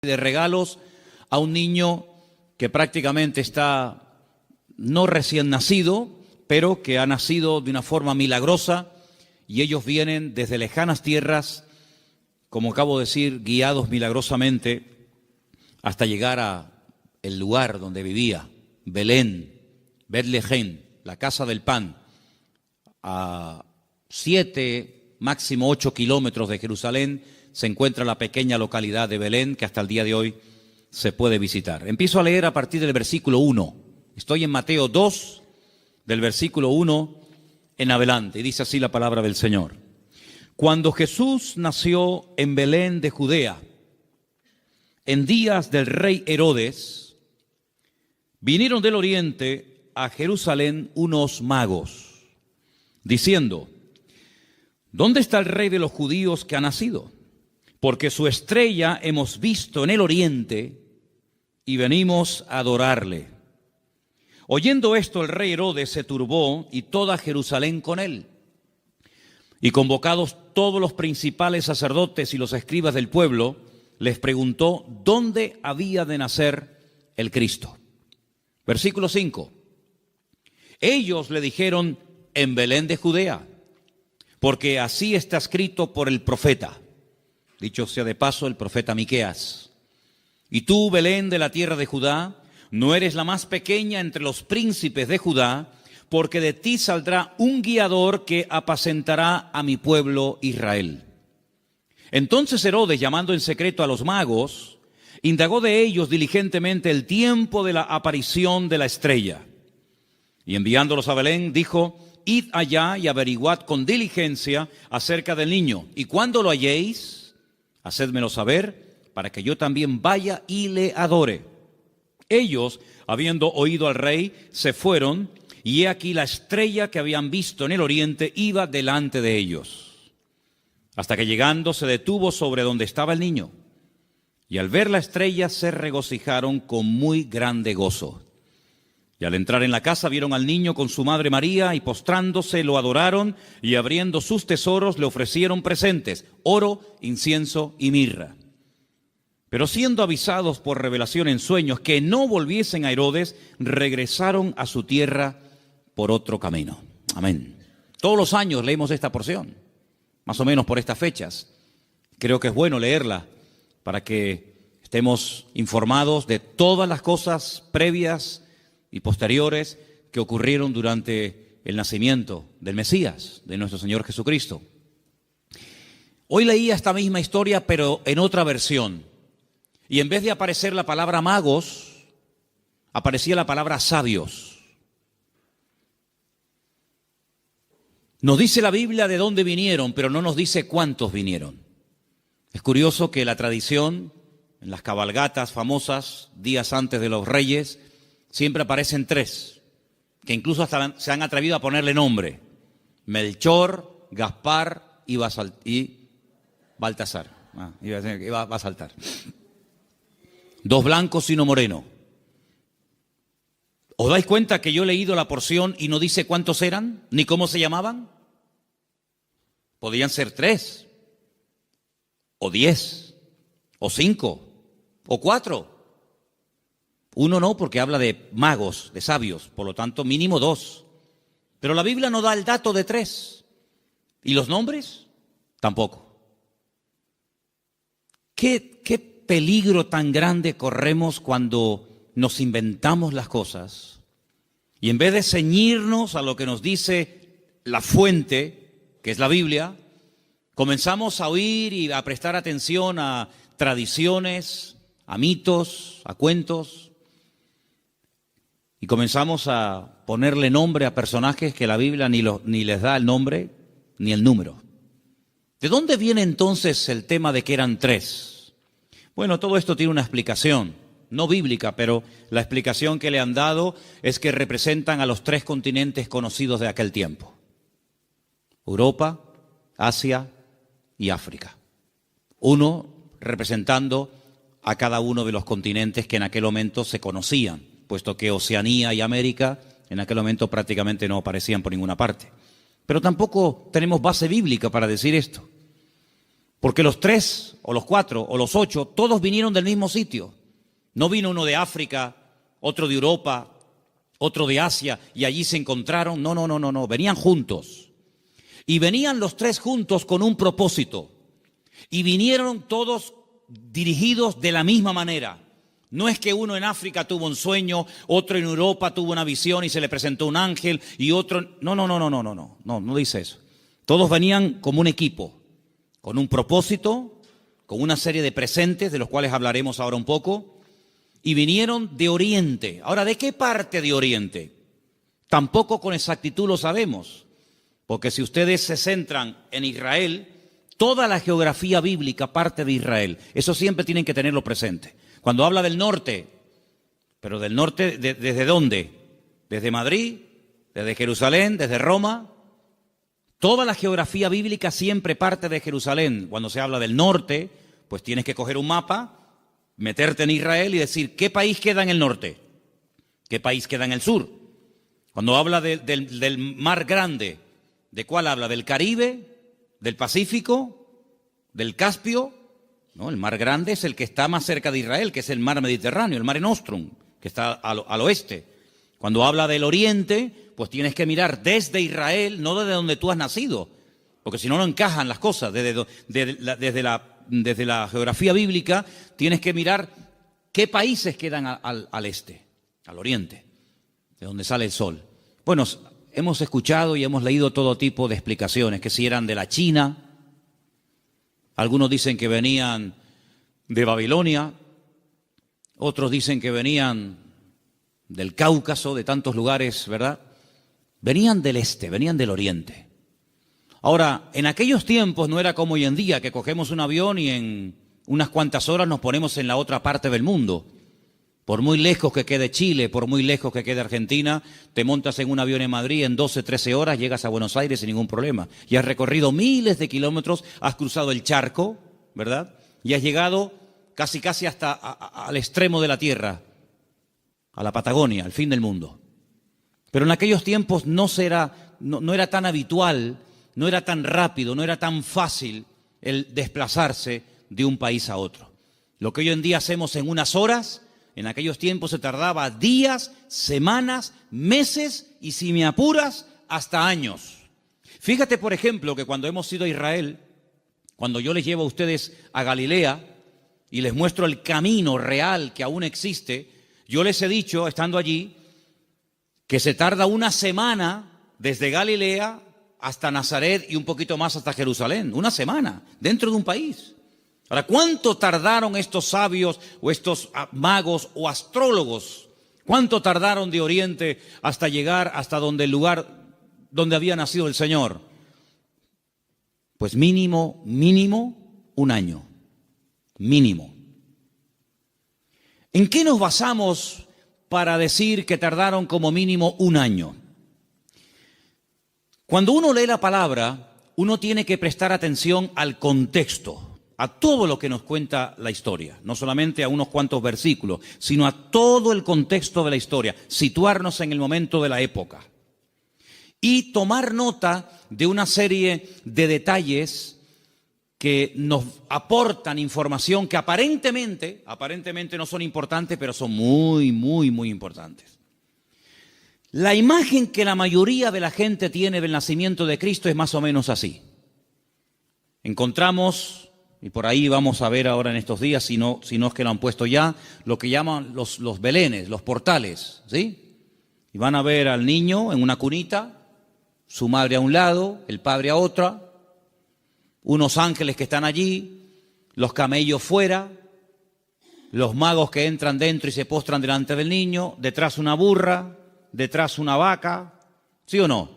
de regalos a un niño que prácticamente está no recién nacido, pero que ha nacido de una forma milagrosa, y ellos vienen desde lejanas tierras, como acabo de decir, guiados milagrosamente hasta llegar a el lugar donde vivía, Belén, Betlehem, la casa del pan, a 7, máximo 8 kilómetros de Jerusalén. Se encuentra la pequeña localidad de Belén, que hasta el día de hoy se puede visitar. Empiezo a leer a partir del versículo 1. Estoy en Mateo 2, del versículo 1 en adelante, y dice así la palabra del Señor. Cuando Jesús nació en Belén de Judea, en días del rey Herodes, vinieron del oriente a Jerusalén unos magos, diciendo: ¿dónde está el rey de los judíos que ha nacido? Porque su estrella hemos visto en el oriente y venimos a adorarle. Oyendo esto, el rey Herodes se turbó y toda Jerusalén con él. Y convocados todos los principales sacerdotes y los escribas del pueblo, les preguntó dónde había de nacer el Cristo. Versículo 5. Ellos le dijeron: en Belén de Judea, porque así está escrito por el profeta. Dicho sea de paso, el profeta Miqueas. Y tú, Belén de la tierra de Judá, no eres la más pequeña entre los príncipes de Judá, porque de ti saldrá un guiador que apacentará a mi pueblo Israel. Entonces Herodes, llamando en secreto a los magos, indagó de ellos diligentemente el tiempo de la aparición de la estrella. Y enviándolos a Belén, dijo: id allá y averiguad con diligencia acerca del niño, y cuando lo halléis, hacédmelo saber, para que yo también vaya y le adore. Ellos, habiendo oído al rey, se fueron, y he aquí la estrella que habían visto en el oriente iba delante de ellos, hasta que llegando se detuvo sobre donde estaba el niño. Y al ver la estrella se regocijaron con muy grande gozo. Y al entrar en la casa vieron al niño con su madre María, y postrándose lo adoraron, y abriendo sus tesoros le ofrecieron presentes: oro, incienso y mirra. Pero siendo avisados por revelación en sueños que no volviesen a Herodes, regresaron a su tierra por otro camino. Amén. Todos los años leemos esta porción, más o menos por estas fechas. Creo que es bueno leerla para que estemos informados de todas las cosas previas y posteriores que ocurrieron durante el nacimiento del Mesías, de nuestro Señor Jesucristo. Hoy leía esta misma historia, pero en otra versión. Y en vez de aparecer la palabra magos, aparecía la palabra sabios. Nos dice la Biblia de dónde vinieron, pero no nos dice cuántos vinieron. Es curioso que la tradición, en las cabalgatas famosas, días antes de los reyes, siempre aparecen 3, que incluso hasta se han atrevido a ponerle nombre: Melchor, Gaspar y Baltasar. Iba a saltar. 2 blancos y 1 moreno. ¿Os dais cuenta que yo he leído la porción y no dice cuántos eran, ni cómo se llamaban? Podían ser 3, o 10, o 5, o 4. 1 no, porque habla de magos, de sabios, por lo tanto mínimo 2. Pero la Biblia no da el dato de 3. ¿Y los nombres? Tampoco. ¿Qué peligro tan grande corremos cuando nos inventamos las cosas y en vez de ceñirnos a lo que nos dice la fuente, que es la Biblia, comenzamos a oír y a prestar atención a tradiciones, a mitos, a cuentos, y comenzamos a ponerle nombre a personajes que la Biblia ni les da el nombre ni el número? ¿De dónde viene entonces el tema de que eran 3? Bueno, todo esto tiene una explicación, no bíblica, pero la explicación que le han dado es que representan a los 3 continentes conocidos de aquel tiempo: Europa, Asia y África. Uno representando a cada uno de los continentes que en aquel momento se conocían, puesto que Oceanía y América en aquel momento prácticamente no aparecían por ninguna parte. Pero tampoco tenemos base bíblica para decir esto. Porque los 3 o los 4 o los 8, todos vinieron del mismo sitio. No vino uno de África, otro de Europa, otro de Asia y allí se encontraron. No, venían juntos. Y venían los 3 juntos con un propósito. Y vinieron todos dirigidos de la misma manera. No es que uno en África tuvo un sueño, otro en Europa tuvo una visión y se le presentó un ángel y otro... No dice eso. Todos venían como un equipo, con un propósito, con una serie de presentes de los cuales hablaremos ahora un poco, y vinieron de Oriente. Ahora, ¿de qué parte de Oriente? Tampoco con exactitud lo sabemos, porque si ustedes se centran en Israel, toda la geografía bíblica parte de Israel. Eso siempre tienen que tenerlo presente. Cuando habla del norte, pero del norte, ¿desde dónde? ¿Desde Madrid? ¿Desde Jerusalén? ¿Desde Roma? Toda la geografía bíblica siempre parte de Jerusalén. Cuando se habla del norte, pues tienes que coger un mapa, meterte en Israel y decir, ¿qué país queda en el norte? ¿Qué país queda en el sur? Cuando habla del mar grande, ¿de cuál habla? ¿Del Caribe? ¿Del Pacífico? ¿Del Caspio? No, el mar grande es el que está más cerca de Israel, que es el mar Mediterráneo, el Mare Nostrum, que está al oeste. Cuando habla del oriente, pues tienes que mirar desde Israel, no desde donde tú has nacido, porque si no, no encajan las cosas. Desde la geografía bíblica tienes que mirar qué países quedan al este, al oriente, de donde sale el sol. Bueno, hemos escuchado y hemos leído todo tipo de explicaciones, que si eran de la China, algunos dicen que venían de Babilonia, otros dicen que venían del Cáucaso, de tantos lugares, ¿verdad? Venían del este, venían del oriente. Ahora, en aquellos tiempos no era como hoy en día, que cogemos un avión y en unas cuantas horas nos ponemos en la otra parte del mundo. Por muy lejos que quede Chile, por muy lejos que quede Argentina, te montas en un avión en Madrid, en 12, 13 horas llegas a Buenos Aires sin ningún problema. Y has recorrido miles de kilómetros, has cruzado el charco, ¿verdad? Y has llegado casi hasta al extremo de la tierra, a la Patagonia, al fin del mundo. Pero en aquellos tiempos no era tan habitual, no era tan rápido, no era tan fácil el desplazarse de un país a otro. Lo que hoy en día hacemos en unas horas, en aquellos tiempos se tardaba días, semanas, meses y, si me apuras, hasta años. Fíjate, por ejemplo, que cuando hemos ido a Israel, cuando yo les llevo a ustedes a Galilea y les muestro el camino real que aún existe, yo les he dicho, estando allí, que se tarda una semana desde Galilea hasta Nazaret y un poquito más hasta Jerusalén. Una semana, dentro de un país. Ahora, ¿cuánto tardaron estos sabios o estos magos o astrólogos? ¿Cuánto tardaron de Oriente hasta llegar hasta el lugar donde había nacido el Señor? Pues mínimo un año. Mínimo. ¿En qué nos basamos para decir que tardaron como mínimo un año? Cuando uno lee la palabra, uno tiene que prestar atención al contexto, a todo lo que nos cuenta la historia, no solamente a unos cuantos versículos, sino a todo el contexto de la historia, situarnos en el momento de la época y tomar nota de una serie de detalles que nos aportan información que aparentemente no son importantes, pero son muy importantes. La imagen que la mayoría de la gente tiene del nacimiento de Cristo es más o menos así. Encontramos, y por ahí vamos a ver ahora en estos días, si no es que lo han puesto ya, lo que llaman los belenes, los portales, ¿sí? Y van a ver al niño en una cunita, su madre a un lado, el padre a otra, unos ángeles que están allí, los camellos fuera, los magos que entran dentro y se postran delante del niño, detrás una burra, detrás una vaca, ¿sí o no?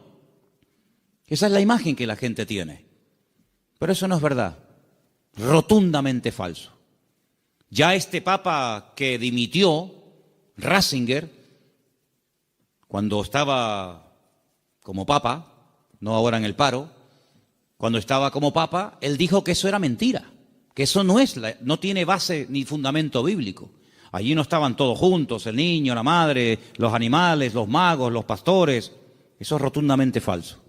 Esa es la imagen que la gente tiene. Pero eso no es verdad, rotundamente falso. Ya este papa que dimitió, Ratzinger, cuando estaba como papa, no ahora en el paro, cuando estaba como papa, él dijo que eso era mentira, que eso no tiene base ni fundamento bíblico. Allí no estaban todos juntos, el niño, la madre, los animales, los magos, los pastores. Eso es rotundamente falso.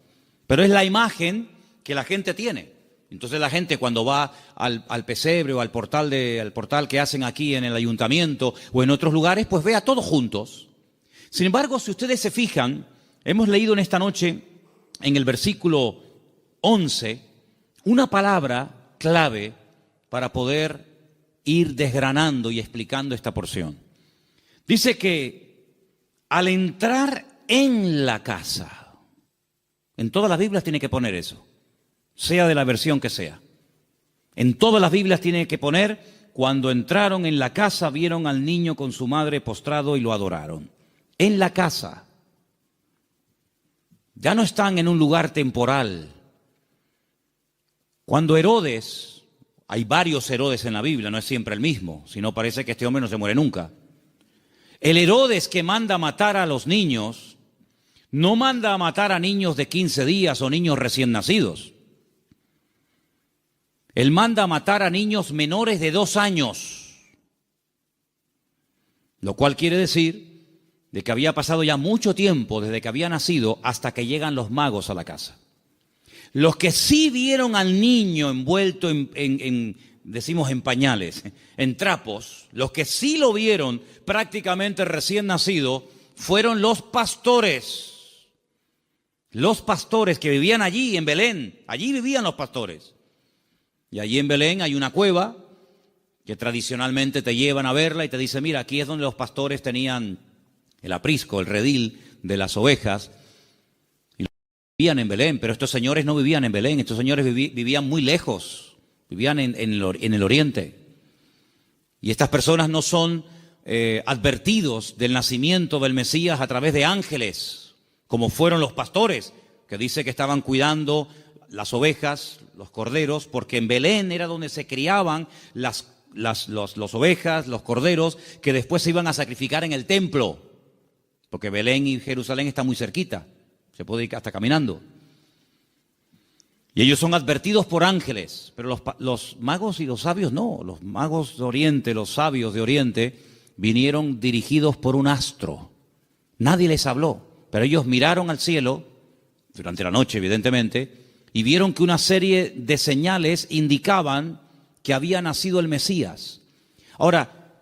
Pero es la imagen que la gente tiene. Entonces la gente cuando va al pesebre o al portal que hacen aquí en el ayuntamiento o en otros lugares, pues ve a todos juntos. Sin embargo, si ustedes se fijan, hemos leído en esta noche, en el versículo 11, una palabra clave para poder ir desgranando y explicando esta porción. Dice que al entrar en la casa, en todas las Biblias tiene que poner eso, sea de la versión que sea. En todas las Biblias tiene que poner, cuando entraron en la casa, vieron al niño con su madre postrado y lo adoraron. En la casa. Ya no están en un lugar temporal. Cuando Herodes, hay varios Herodes en la Biblia, no es siempre el mismo, sino parece que este hombre no se muere nunca. El Herodes que manda a matar a los niños, no manda a matar a niños de 15 días o niños recién nacidos. Él manda a matar a niños menores de 2 años, lo cual quiere decir de que había pasado ya mucho tiempo desde que había nacido hasta que llegan los magos a la casa. Los que sí vieron al niño envuelto decimos en pañales, en trapos, los que sí lo vieron prácticamente recién nacido, fueron los pastores. Los pastores que vivían allí en Belén, allí vivían los pastores. Y allí en Belén hay una cueva que tradicionalmente te llevan a verla y te dicen, mira, aquí es donde los pastores tenían el aprisco, el redil de las ovejas. Y vivían en Belén, pero estos señores no vivían en Belén, estos señores vivían muy lejos, vivían en el oriente. Y estas personas no son advertidos del nacimiento del Mesías a través de ángeles, como fueron los pastores, que dice que estaban cuidando las ovejas, los corderos, porque en Belén era donde se criaban las ovejas, los corderos, que después se iban a sacrificar en el templo, porque Belén y Jerusalén están muy cerquita, se puede ir hasta caminando. Y ellos son advertidos por ángeles, pero los magos y los sabios no. Los magos de Oriente, los sabios de Oriente, vinieron dirigidos por un astro. Nadie les habló, pero ellos miraron al cielo, durante la noche evidentemente, y vieron que una serie de señales indicaban que había nacido el Mesías. Ahora,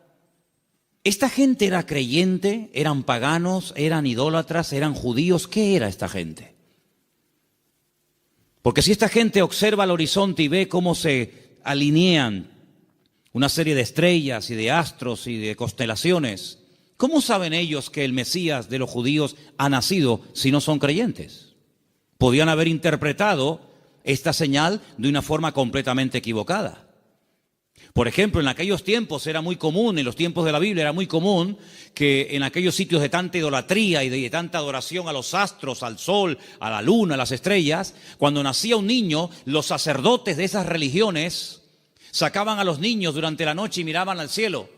¿esta gente era creyente? ¿Eran paganos? ¿Eran idólatras? ¿Eran judíos? ¿Qué era esta gente? Porque si esta gente observa el horizonte y ve cómo se alinean una serie de estrellas y de astros y de constelaciones, ¿cómo saben ellos que el Mesías de los judíos ha nacido si no son creyentes? Podían haber interpretado esta señal de una forma completamente equivocada. Por ejemplo, en aquellos tiempos era muy común, en los tiempos de la Biblia era muy común que en aquellos sitios de tanta idolatría y de tanta adoración a los astros, al sol, a la luna, a las estrellas, cuando nacía un niño, los sacerdotes de esas religiones sacaban a los niños durante la noche y miraban al cielo.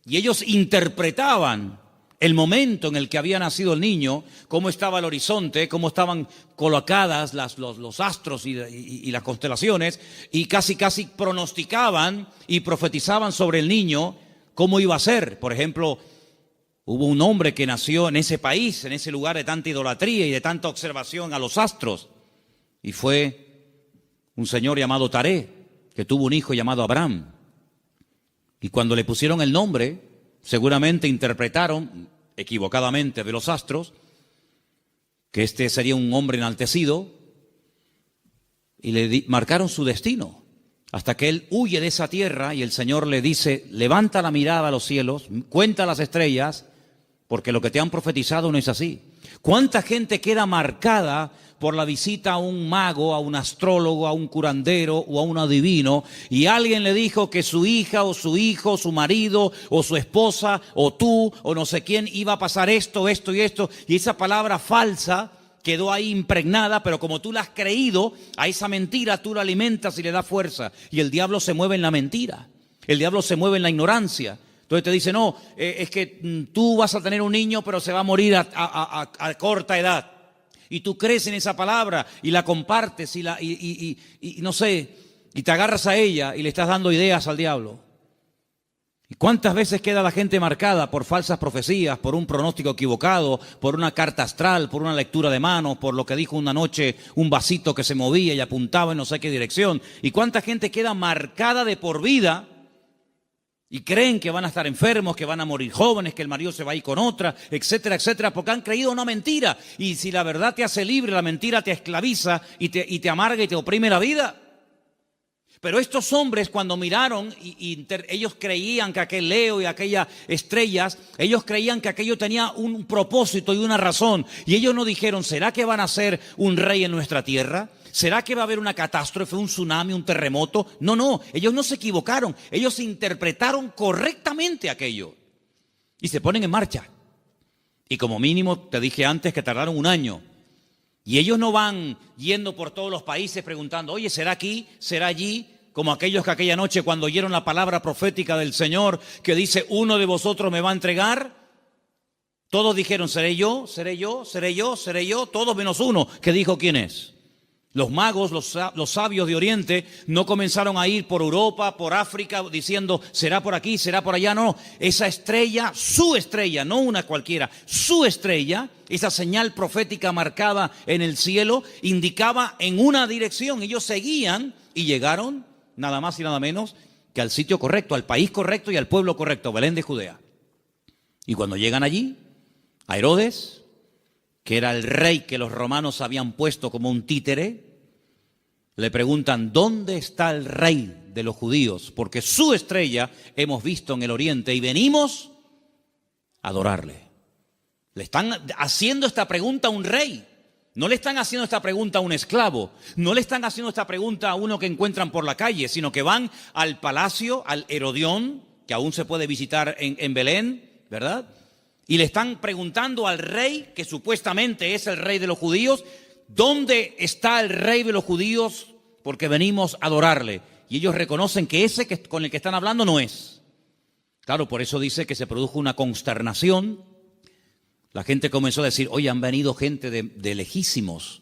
Y ellos interpretaban el momento en el que había nacido el niño, cómo estaba el horizonte, cómo estaban colocadas los astros y las constelaciones, y casi pronosticaban y profetizaban sobre el niño cómo iba a ser. Por ejemplo, hubo un hombre que nació en ese país, en ese lugar de tanta idolatría y de tanta observación a los astros, y fue un señor llamado Taré, que tuvo un hijo llamado Abraham. Y cuando le pusieron el nombre, seguramente interpretaron equivocadamente de los astros que este sería un hombre enaltecido y le marcaron su destino hasta que él huye de esa tierra y el Señor le dice, levanta la mirada a los cielos, cuenta las estrellas, porque lo que te han profetizado no es así. ¿Cuánta gente queda marcada por la visita a un mago, a un astrólogo, a un curandero o a un adivino, y alguien le dijo que su hija o su hijo, su marido o su esposa o tú o no sé quién iba a pasar esto, esto y esto, y esa palabra falsa quedó ahí impregnada, pero como tú la has creído, a esa mentira tú la alimentas y le das fuerza, y el diablo se mueve en la mentira, el diablo se mueve en la ignorancia. Entonces te dice, no, es que tú vas a tener un niño, pero se va a morir a corta edad. Y tú crees en esa palabra y la compartes y no sé, y te agarras a ella y le estás dando ideas al diablo. ¿Cuántas veces queda la gente marcada por falsas profecías, por un pronóstico equivocado, por una carta astral, por una lectura de manos, por lo que dijo una noche un vasito que se movía y apuntaba en no sé qué dirección? ¿Y cuánta gente queda marcada de por vida y creen que van a estar enfermos, que van a morir jóvenes, que el marido se va a ir con otra, etcétera, etcétera, porque han creído una mentira? Y si la verdad te hace libre, la mentira te esclaviza y te amarga y te oprime la vida. Pero estos hombres, cuando miraron ellos creían que aquel Leo y aquellas estrellas, ellos creían que aquello tenía un propósito y una razón. Y ellos no dijeron, ¿será que van a ser un rey en nuestra tierra? ¿Será que va a haber una catástrofe, un tsunami, un terremoto? No, ellos no se equivocaron. Ellos interpretaron correctamente aquello. Y se ponen en marcha. Y como mínimo, te dije antes que tardaron un año. Y ellos no van yendo por todos los países preguntando, oye, ¿será aquí? ¿Será allí? Como aquellos que aquella noche cuando oyeron la palabra profética del Señor que dice, uno de vosotros me va a entregar. Todos dijeron, seré yo, seré yo, seré yo, seré yo, todos menos uno, que dijo quién es. Los magos, los sabios de Oriente no comenzaron a ir por Europa, por África, diciendo, será por aquí, será por allá. No, esa estrella, su estrella, no una cualquiera, su estrella, esa señal profética marcada en el cielo, indicaba en una dirección. Ellos seguían y llegaron nada más y nada menos que al sitio correcto, al país correcto y al pueblo correcto, Belén de Judea. Y cuando llegan allí, a Herodes, que era el rey que los romanos habían puesto como un títere, le preguntan, ¿dónde está el rey de los judíos? Porque su estrella hemos visto en el oriente y venimos a adorarle. Le están haciendo esta pregunta a un rey. No le están haciendo esta pregunta a un esclavo. No le están haciendo esta pregunta a uno que encuentran por la calle, sino que van al palacio, al Herodión, que aún se puede visitar en Belén, ¿verdad? Y le están preguntando al rey, que supuestamente es el rey de los judíos, ¿dónde está el rey de los judíos? Porque venimos a adorarle. Y ellos reconocen que ese con el que están hablando no es. Claro, por eso dice que se produjo una consternación. La gente comenzó a decir, oye, han venido gente de lejísimos,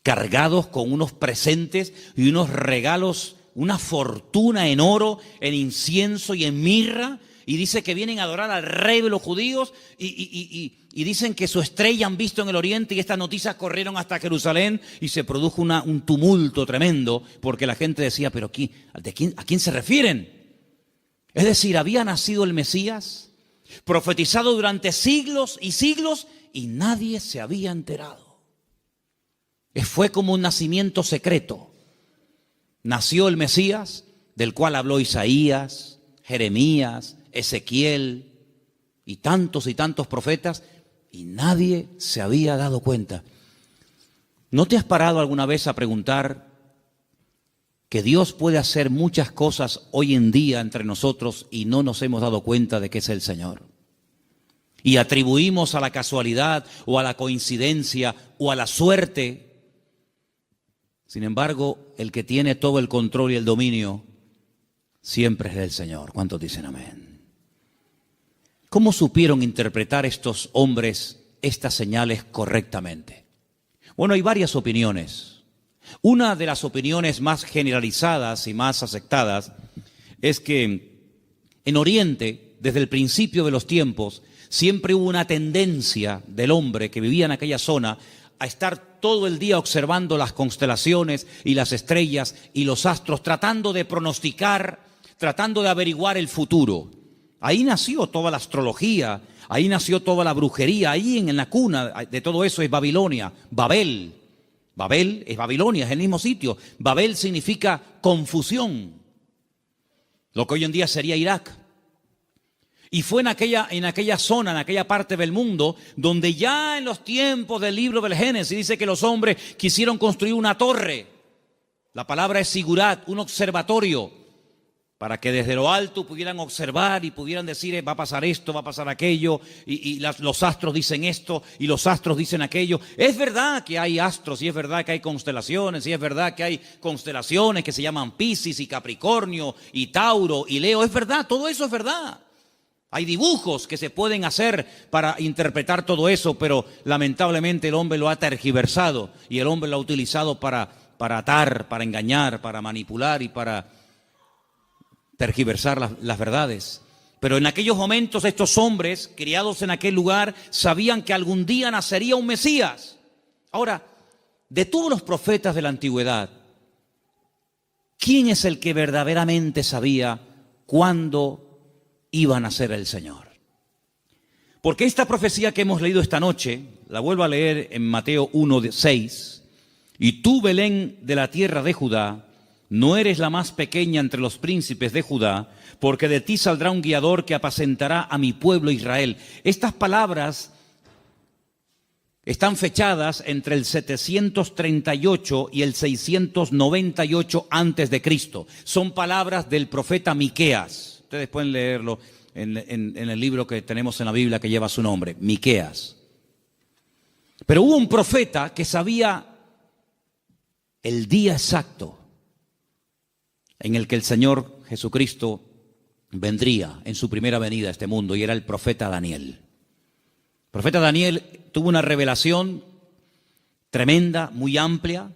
cargados con unos presentes y unos regalos, una fortuna en oro, en incienso y en mirra. Y dice que vienen a adorar al rey de los judíos y dicen que su estrella han visto en el oriente y estas noticias corrieron hasta Jerusalén y se produjo un tumulto tremendo porque la gente decía, pero ¿a quién se refieren? Es decir, había nacido el Mesías, profetizado durante siglos y siglos y nadie se había enterado. Fue como un nacimiento secreto. Nació el Mesías, del cual habló Isaías, Jeremías, Ezequiel y tantos profetas, y nadie se había dado cuenta. ¿No te has parado alguna vez a preguntar que Dios puede hacer muchas cosas hoy en día entre nosotros y no nos hemos dado cuenta de que es el Señor? Y atribuimos a la casualidad o a la coincidencia o a la suerte. Sin embargo, el que tiene todo el control y el dominio siempre es el Señor. ¿Cuántos dicen amén? ¿Cómo supieron interpretar estos hombres estas señales correctamente? Bueno, hay varias opiniones. Una de las opiniones más generalizadas y más aceptadas es que en Oriente, desde el principio de los tiempos, siempre hubo una tendencia del hombre que vivía en aquella zona a estar todo el día observando las constelaciones y las estrellas y los astros, tratando de pronosticar, tratando de averiguar el futuro. Ahí nació toda la astrología, ahí nació toda la brujería, ahí en la cuna de todo eso es Babilonia, Babel. Babel es Babilonia, es el mismo sitio. Babel significa confusión, lo que hoy en día sería Irak. Y fue en aquella zona, en aquella parte del mundo, donde ya en los tiempos del libro del Génesis dice que los hombres quisieron construir una torre. La palabra es sigurat, un observatorio, para que desde lo alto pudieran observar y pudieran decir, va a pasar esto, va a pasar aquello, y los astros dicen esto, y los astros dicen aquello. Es verdad que hay astros, y es verdad que hay constelaciones, y es verdad que hay constelaciones que se llaman Piscis, y Capricornio, y Tauro, y Leo. Es verdad, todo eso es verdad. Hay dibujos que se pueden hacer para interpretar todo eso, pero lamentablemente el hombre lo ha tergiversado, y el hombre lo ha utilizado para atar, para engañar, para manipular y para tergiversar las verdades. Pero en aquellos momentos estos hombres, criados en aquel lugar, sabían que algún día nacería un Mesías. Ahora, de todos los profetas de la antigüedad, ¿quién es el que verdaderamente sabía cuándo iba a nacer el Señor? Porque esta profecía que hemos leído esta noche, la vuelvo a leer en Mateo 1:6, y tú, Belén, de la tierra de Judá, no eres la más pequeña entre los príncipes de Judá, porque de ti saldrá un guiador que apacentará a mi pueblo Israel. Estas palabras están fechadas entre el 738 y el 698 antes de Cristo. Son palabras del profeta Miqueas. Ustedes pueden leerlo en el libro que tenemos en la Biblia que lleva su nombre, Miqueas. Pero hubo un profeta que sabía el día exacto en el que el Señor Jesucristo vendría en su primera venida a este mundo, y era el profeta Daniel. El profeta Daniel tuvo una revelación tremenda, muy amplia,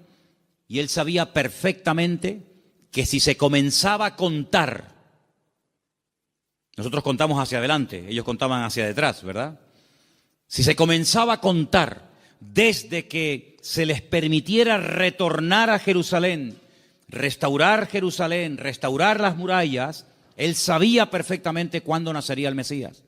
y él sabía perfectamente que si se comenzaba a contar, nosotros contamos hacia adelante, ellos contaban hacia detrás, ¿verdad? Si se comenzaba a contar desde que se les permitiera retornar a Jerusalén, restaurar Jerusalén, restaurar las murallas, él sabía perfectamente cuándo nacería el Mesías.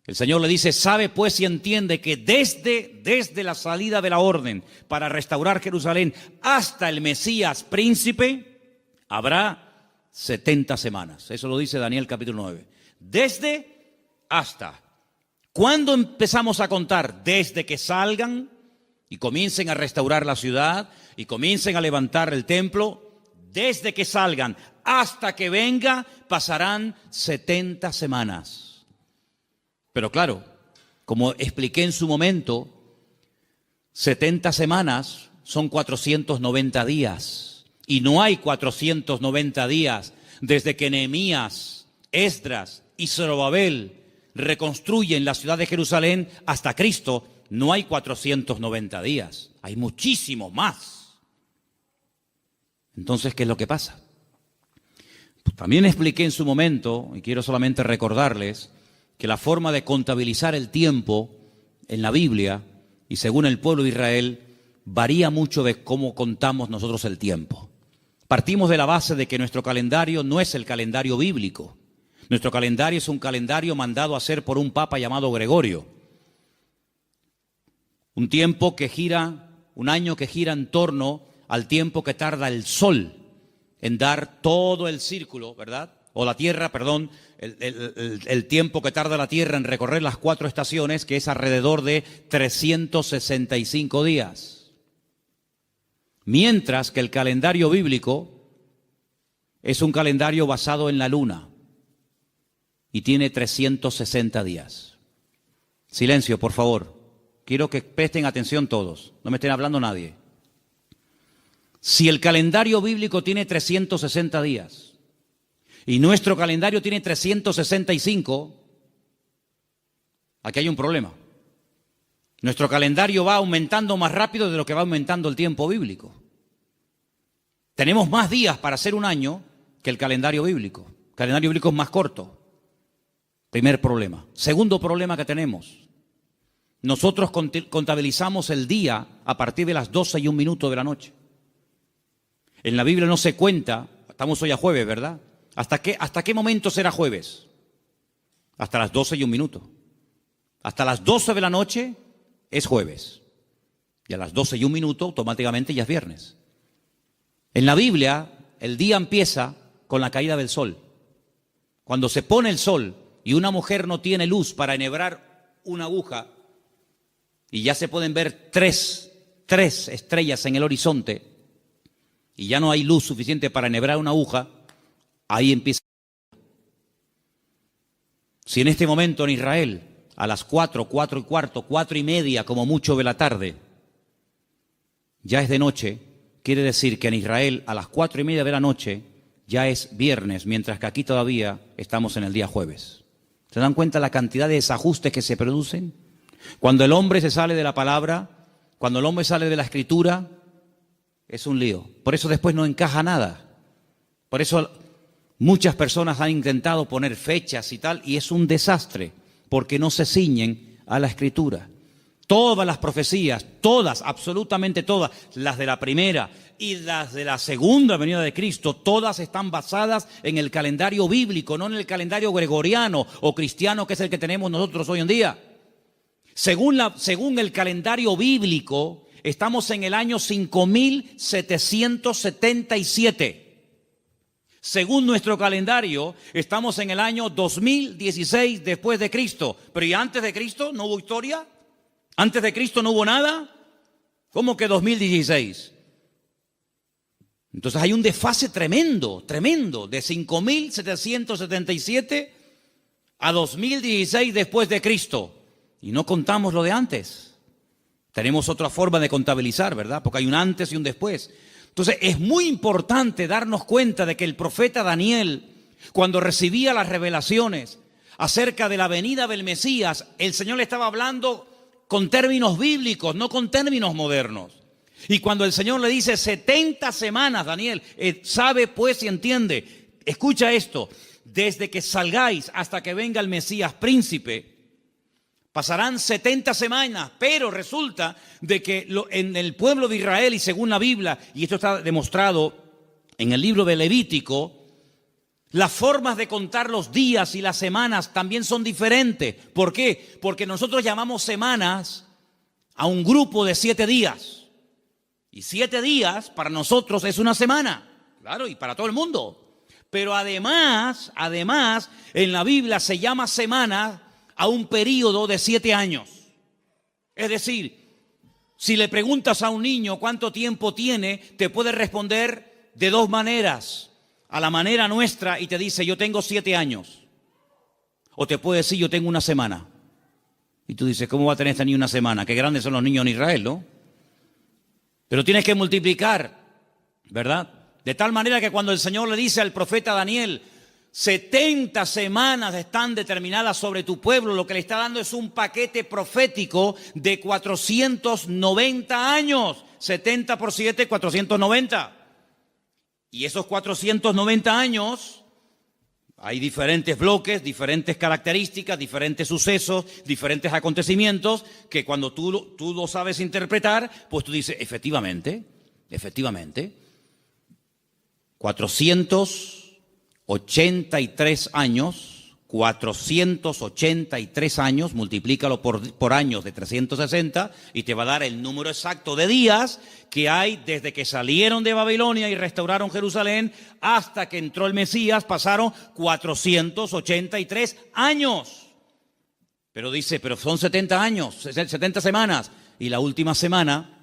El Señor le dice, sabe pues y entiende que desde la salida de la orden para restaurar Jerusalén hasta el Mesías príncipe, habrá 70 semanas. Eso lo dice Daniel capítulo 9. Desde hasta. ¿Cuándo empezamos a contar? Desde que salgan y comiencen a restaurar la ciudad y comiencen a levantar el templo. Desde que salgan hasta que venga pasarán 70 semanas. Pero claro, como expliqué en su momento, 70 semanas son 490 días. Y no hay 490 días desde que Nehemías, Esdras y Zorobabel reconstruyen la ciudad de Jerusalén hasta Cristo. No hay 490 días, hay muchísimo más. Entonces, ¿qué es lo que pasa? Pues también expliqué en su momento, y quiero solamente recordarles, que la forma de contabilizar el tiempo en la Biblia y según el pueblo de Israel varía mucho de cómo contamos nosotros el tiempo. Partimos de la base de que nuestro calendario no es el calendario bíblico. Nuestro calendario es un calendario mandado a hacer por un papa llamado Gregorio. Un tiempo que gira, un año que gira en torno al tiempo que tarda el sol en dar todo el círculo, ¿verdad? O la Tierra, perdón, el tiempo que tarda la Tierra en recorrer las 4 estaciones, que es alrededor de 365 días. Mientras que el calendario bíblico es un calendario basado en la luna y tiene 360 días. Silencio, por favor. Quiero que presten atención todos, no me estén hablando nadie. Si el calendario bíblico tiene 360 días y nuestro calendario tiene 365, aquí hay un problema. Nuestro calendario va aumentando más rápido de lo que va aumentando el tiempo bíblico. Tenemos más días para hacer un año que el calendario bíblico. El calendario bíblico es más corto. Primer problema. Segundo problema que tenemos. Nosotros contabilizamos el día a partir de las 12:01 de la noche. En la Biblia no se cuenta, estamos hoy a jueves, ¿verdad? ¿Hasta qué momento será jueves? Hasta las 12:01. Hasta las 12 de la noche es jueves. Y a las 12:01 automáticamente ya es viernes. En la Biblia el día empieza con la caída del sol. Cuando se pone el sol y una mujer no tiene luz para enhebrar una aguja y ya se pueden ver tres estrellas en el horizonte y ya no hay luz suficiente para enhebrar una aguja, ahí empieza. Si en este momento en Israel a las 4, 4:15, 4:30 como mucho de la tarde ya es de noche, quiere decir que en Israel a las 4:30 de la noche ya es viernes, mientras que aquí todavía estamos en el día jueves. ¿Se dan cuenta la cantidad de desajustes que se producen? Cuando el hombre se sale de la palabra, cuando el hombre sale de la escritura, es un lío. Por eso después no encaja nada. Por eso Muchas personas han intentado poner fechas y tal, y es un desastre, porque no se ciñen a la Escritura. Todas las profecías, todas, absolutamente todas, las de la primera y las de la segunda venida de Cristo, todas están basadas en el calendario bíblico, no en el calendario gregoriano o cristiano, que es el que tenemos nosotros hoy en día. Según el calendario bíblico, estamos en el año 5777. Según nuestro calendario, estamos en el año 2016 después de Cristo. Pero ¿y antes de Cristo no hubo historia? ¿Antes de Cristo no hubo nada? ¿Cómo que 2016? Entonces hay un desfase tremendo, de 5777 a 2016 después de Cristo. Y no contamos lo de antes. Tenemos otra forma de contabilizar, ¿verdad? Porque hay un antes y un después. Entonces es muy importante darnos cuenta de que el profeta Daniel, cuando recibía las revelaciones acerca de la venida del Mesías, el Señor le estaba hablando con términos bíblicos, no con términos modernos. Y cuando el Señor le dice 70 semanas, Daniel, sabe pues y entiende, escucha esto, desde que salgáis hasta que venga el Mesías príncipe, pasarán 70 semanas, pero resulta de que en el pueblo de Israel y según la Biblia, y esto está demostrado en el libro de Levítico, las formas de contar los días y las semanas también son diferentes. ¿Por qué? Porque nosotros llamamos semanas a un grupo de 7 días. Y 7 días para nosotros es una semana, claro, y para todo el mundo. Pero además, en la Biblia se llama semana a un periodo de 7 años. Es decir, si le preguntas a un niño cuánto tiempo tiene, te puede responder de 2 maneras. A la manera nuestra y te dice, yo tengo 7 años. O te puede decir, yo tengo una semana. Y tú dices, ¿cómo va a tener esta niña una semana? Qué grandes son los niños en Israel, ¿no? Pero tienes que multiplicar, ¿verdad? De tal manera que cuando el Señor le dice al profeta Daniel, 70 semanas están determinadas sobre tu pueblo, lo que le está dando es un paquete profético de 490 años. 70 por 7, 490. Y esos 490 años, hay diferentes bloques, diferentes características, diferentes sucesos, diferentes acontecimientos, que cuando tú lo sabes interpretar, pues tú dices, efectivamente, 483 años, multiplícalo por años de 360 y te va a dar el número exacto de días que hay desde que salieron de Babilonia y restauraron Jerusalén hasta que entró el Mesías. Pasaron 483 años. Pero dice, pero son 70 años, 70 semanas. Y la última semana,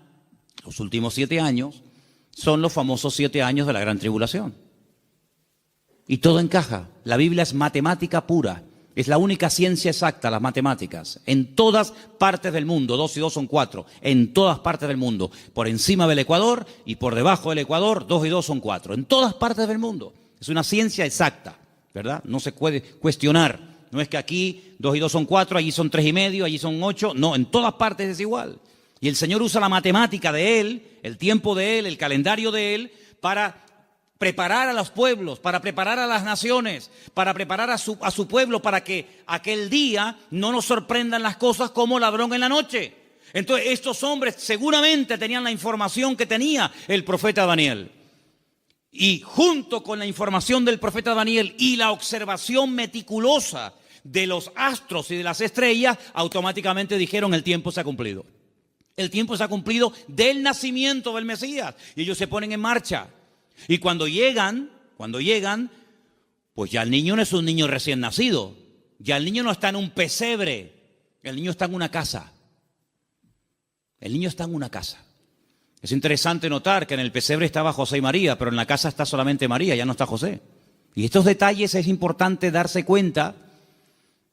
los últimos 7 años, son los famosos 7 años de la gran tribulación. Y todo encaja. La Biblia es matemática pura. Es la única ciencia exacta, las matemáticas. En todas partes del mundo, 2 y 2 son 4. En todas partes del mundo. Por encima del Ecuador y por debajo del Ecuador, 2 y 2 son 4. En todas partes del mundo. Es una ciencia exacta, ¿verdad? No se puede cuestionar. No es que aquí 2 y 2 son 4, allí son 3 y medio, allí son 8. No, en todas partes es igual. Y el Señor usa la matemática de Él, el tiempo de Él, el calendario de Él, para preparar a los pueblos, para preparar a las naciones, para preparar a su pueblo, para que aquel día no nos sorprendan las cosas como ladrón en la noche. Entonces estos hombres seguramente tenían la información que tenía el profeta Daniel. Y junto con la información del profeta Daniel y la observación meticulosa de los astros y de las estrellas, automáticamente dijeron, el tiempo se ha cumplido. El tiempo se ha cumplido del nacimiento del Mesías. Y ellos se ponen en marcha. Y cuando llegan, pues ya el niño no es un niño recién nacido. Ya el niño no está en un pesebre. El niño está en una casa. El niño está en una casa. Es interesante notar que en el pesebre estaba José y María, pero en la casa está solamente María, ya no está José. Y estos detalles es importante darse cuenta,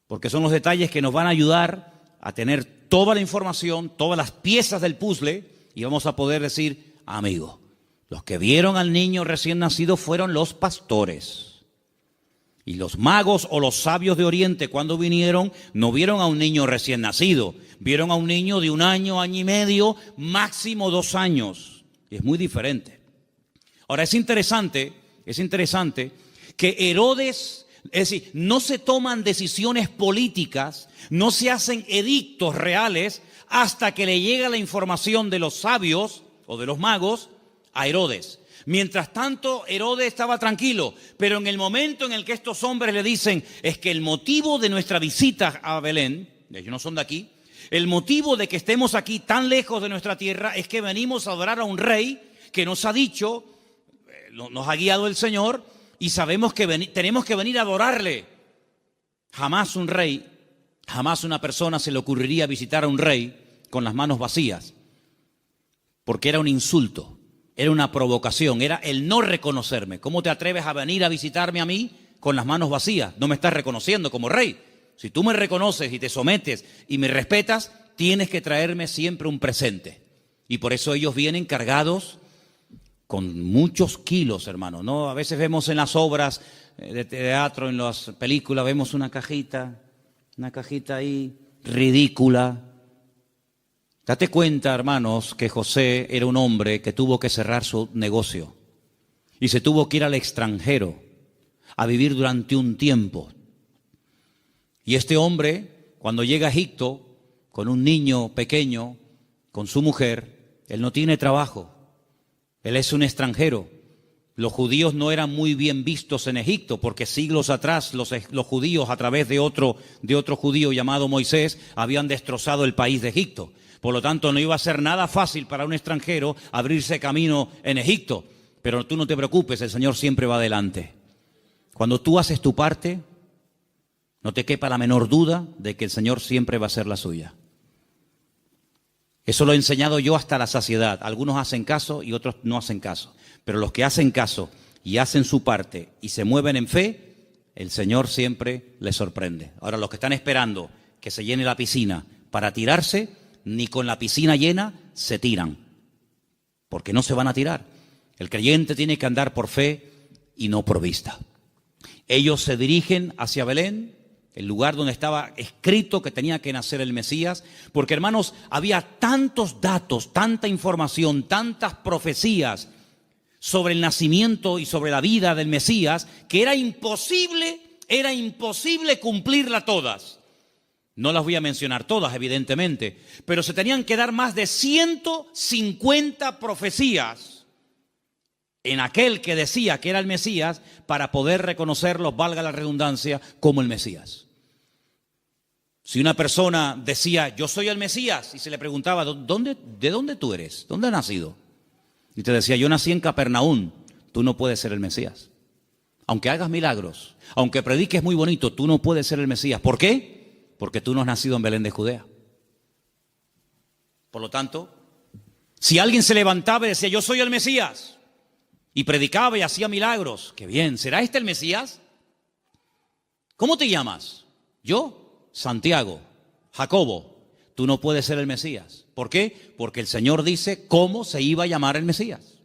porque son los detalles que nos van a ayudar a tener toda la información, todas las piezas del puzzle, y vamos a poder decir, amigo, los que vieron al niño recién nacido fueron los pastores. Y los magos o los sabios de Oriente, cuando vinieron, no vieron a un niño recién nacido. Vieron a un niño de 1 año, año y medio, máximo 2 años. Y es muy diferente. Ahora, es interesante que Herodes, es decir, no se toman decisiones políticas, no se hacen edictos reales hasta que le llega la información de los sabios o de los magos a Herodes. Mientras tanto, Herodes estaba tranquilo, pero en el momento en el que estos hombres le dicen, es que el motivo de nuestra visita a Belén, ellos no son de aquí, el motivo de que estemos aquí tan lejos de nuestra tierra es que venimos a adorar a un rey que nos ha dicho, nos ha guiado el Señor y sabemos que tenemos que venir a adorarle. Jamás un rey, jamás una persona se le ocurriría visitar a un rey con las manos vacías, porque era un insulto, era una provocación, era el no reconocerme. ¿Cómo te atreves a venir a visitarme a mí con las manos vacías? No me estás reconociendo como rey. Si tú me reconoces y te sometes y me respetas, tienes que traerme siempre un presente. Y por eso ellos vienen cargados con muchos kilos, hermano, ¿no? A veces vemos en las obras de teatro, en las películas, vemos una cajita ahí ridícula. Date cuenta, hermanos, que José era un hombre que tuvo que cerrar su negocio y se tuvo que ir al extranjero a vivir durante un tiempo. Y este hombre, cuando llega a Egipto, con un niño pequeño, con su mujer, él no tiene trabajo. Él es un extranjero. Los judíos no eran muy bien vistos en Egipto, porque siglos atrás los judíos, a través de otro judío llamado Moisés, habían destrozado el país de Egipto. Por lo tanto, no iba a ser nada fácil para un extranjero abrirse camino en Egipto. Pero tú no te preocupes, el Señor siempre va adelante. Cuando tú haces tu parte, no te quepa la menor duda de que el Señor siempre va a hacer la suya. Eso lo he enseñado yo hasta la saciedad. Algunos hacen caso y otros no hacen caso. Pero los que hacen caso y hacen su parte y se mueven en fe, el Señor siempre les sorprende. Ahora, los que están esperando que se llene la piscina para tirarse, ni con la piscina llena se tiran, porque no se van a tirar. El creyente tiene que andar por fe y no por vista. Ellos se dirigen hacia Belén, el lugar donde estaba escrito que tenía que nacer el Mesías, porque, hermanos, había tantos datos, tanta información, tantas profecías sobre el nacimiento y sobre la vida del Mesías, que era imposible cumplirla todas. No las voy a mencionar todas, evidentemente, pero se tenían que dar más de 150 profecías en aquel que decía que era el Mesías para poder reconocerlo, valga la redundancia, como el Mesías. Si una persona decía, yo soy el Mesías, y se le preguntaba, ¿de dónde tú eres? ¿Dónde has nacido? Y te decía, yo nací en Capernaum, tú no puedes ser el Mesías. Aunque hagas milagros, aunque prediques muy bonito, tú no puedes ser el Mesías. ¿Por qué? Porque tú no has nacido en Belén de Judea. Por lo tanto, si alguien se levantaba y decía, yo soy el Mesías, y predicaba y hacía milagros, qué bien, ¿será este el Mesías? ¿Cómo te llamas? Yo, Santiago, Jacobo, tú no puedes ser el Mesías. ¿Por qué? Porque el Señor dice cómo se iba a llamar el Mesías.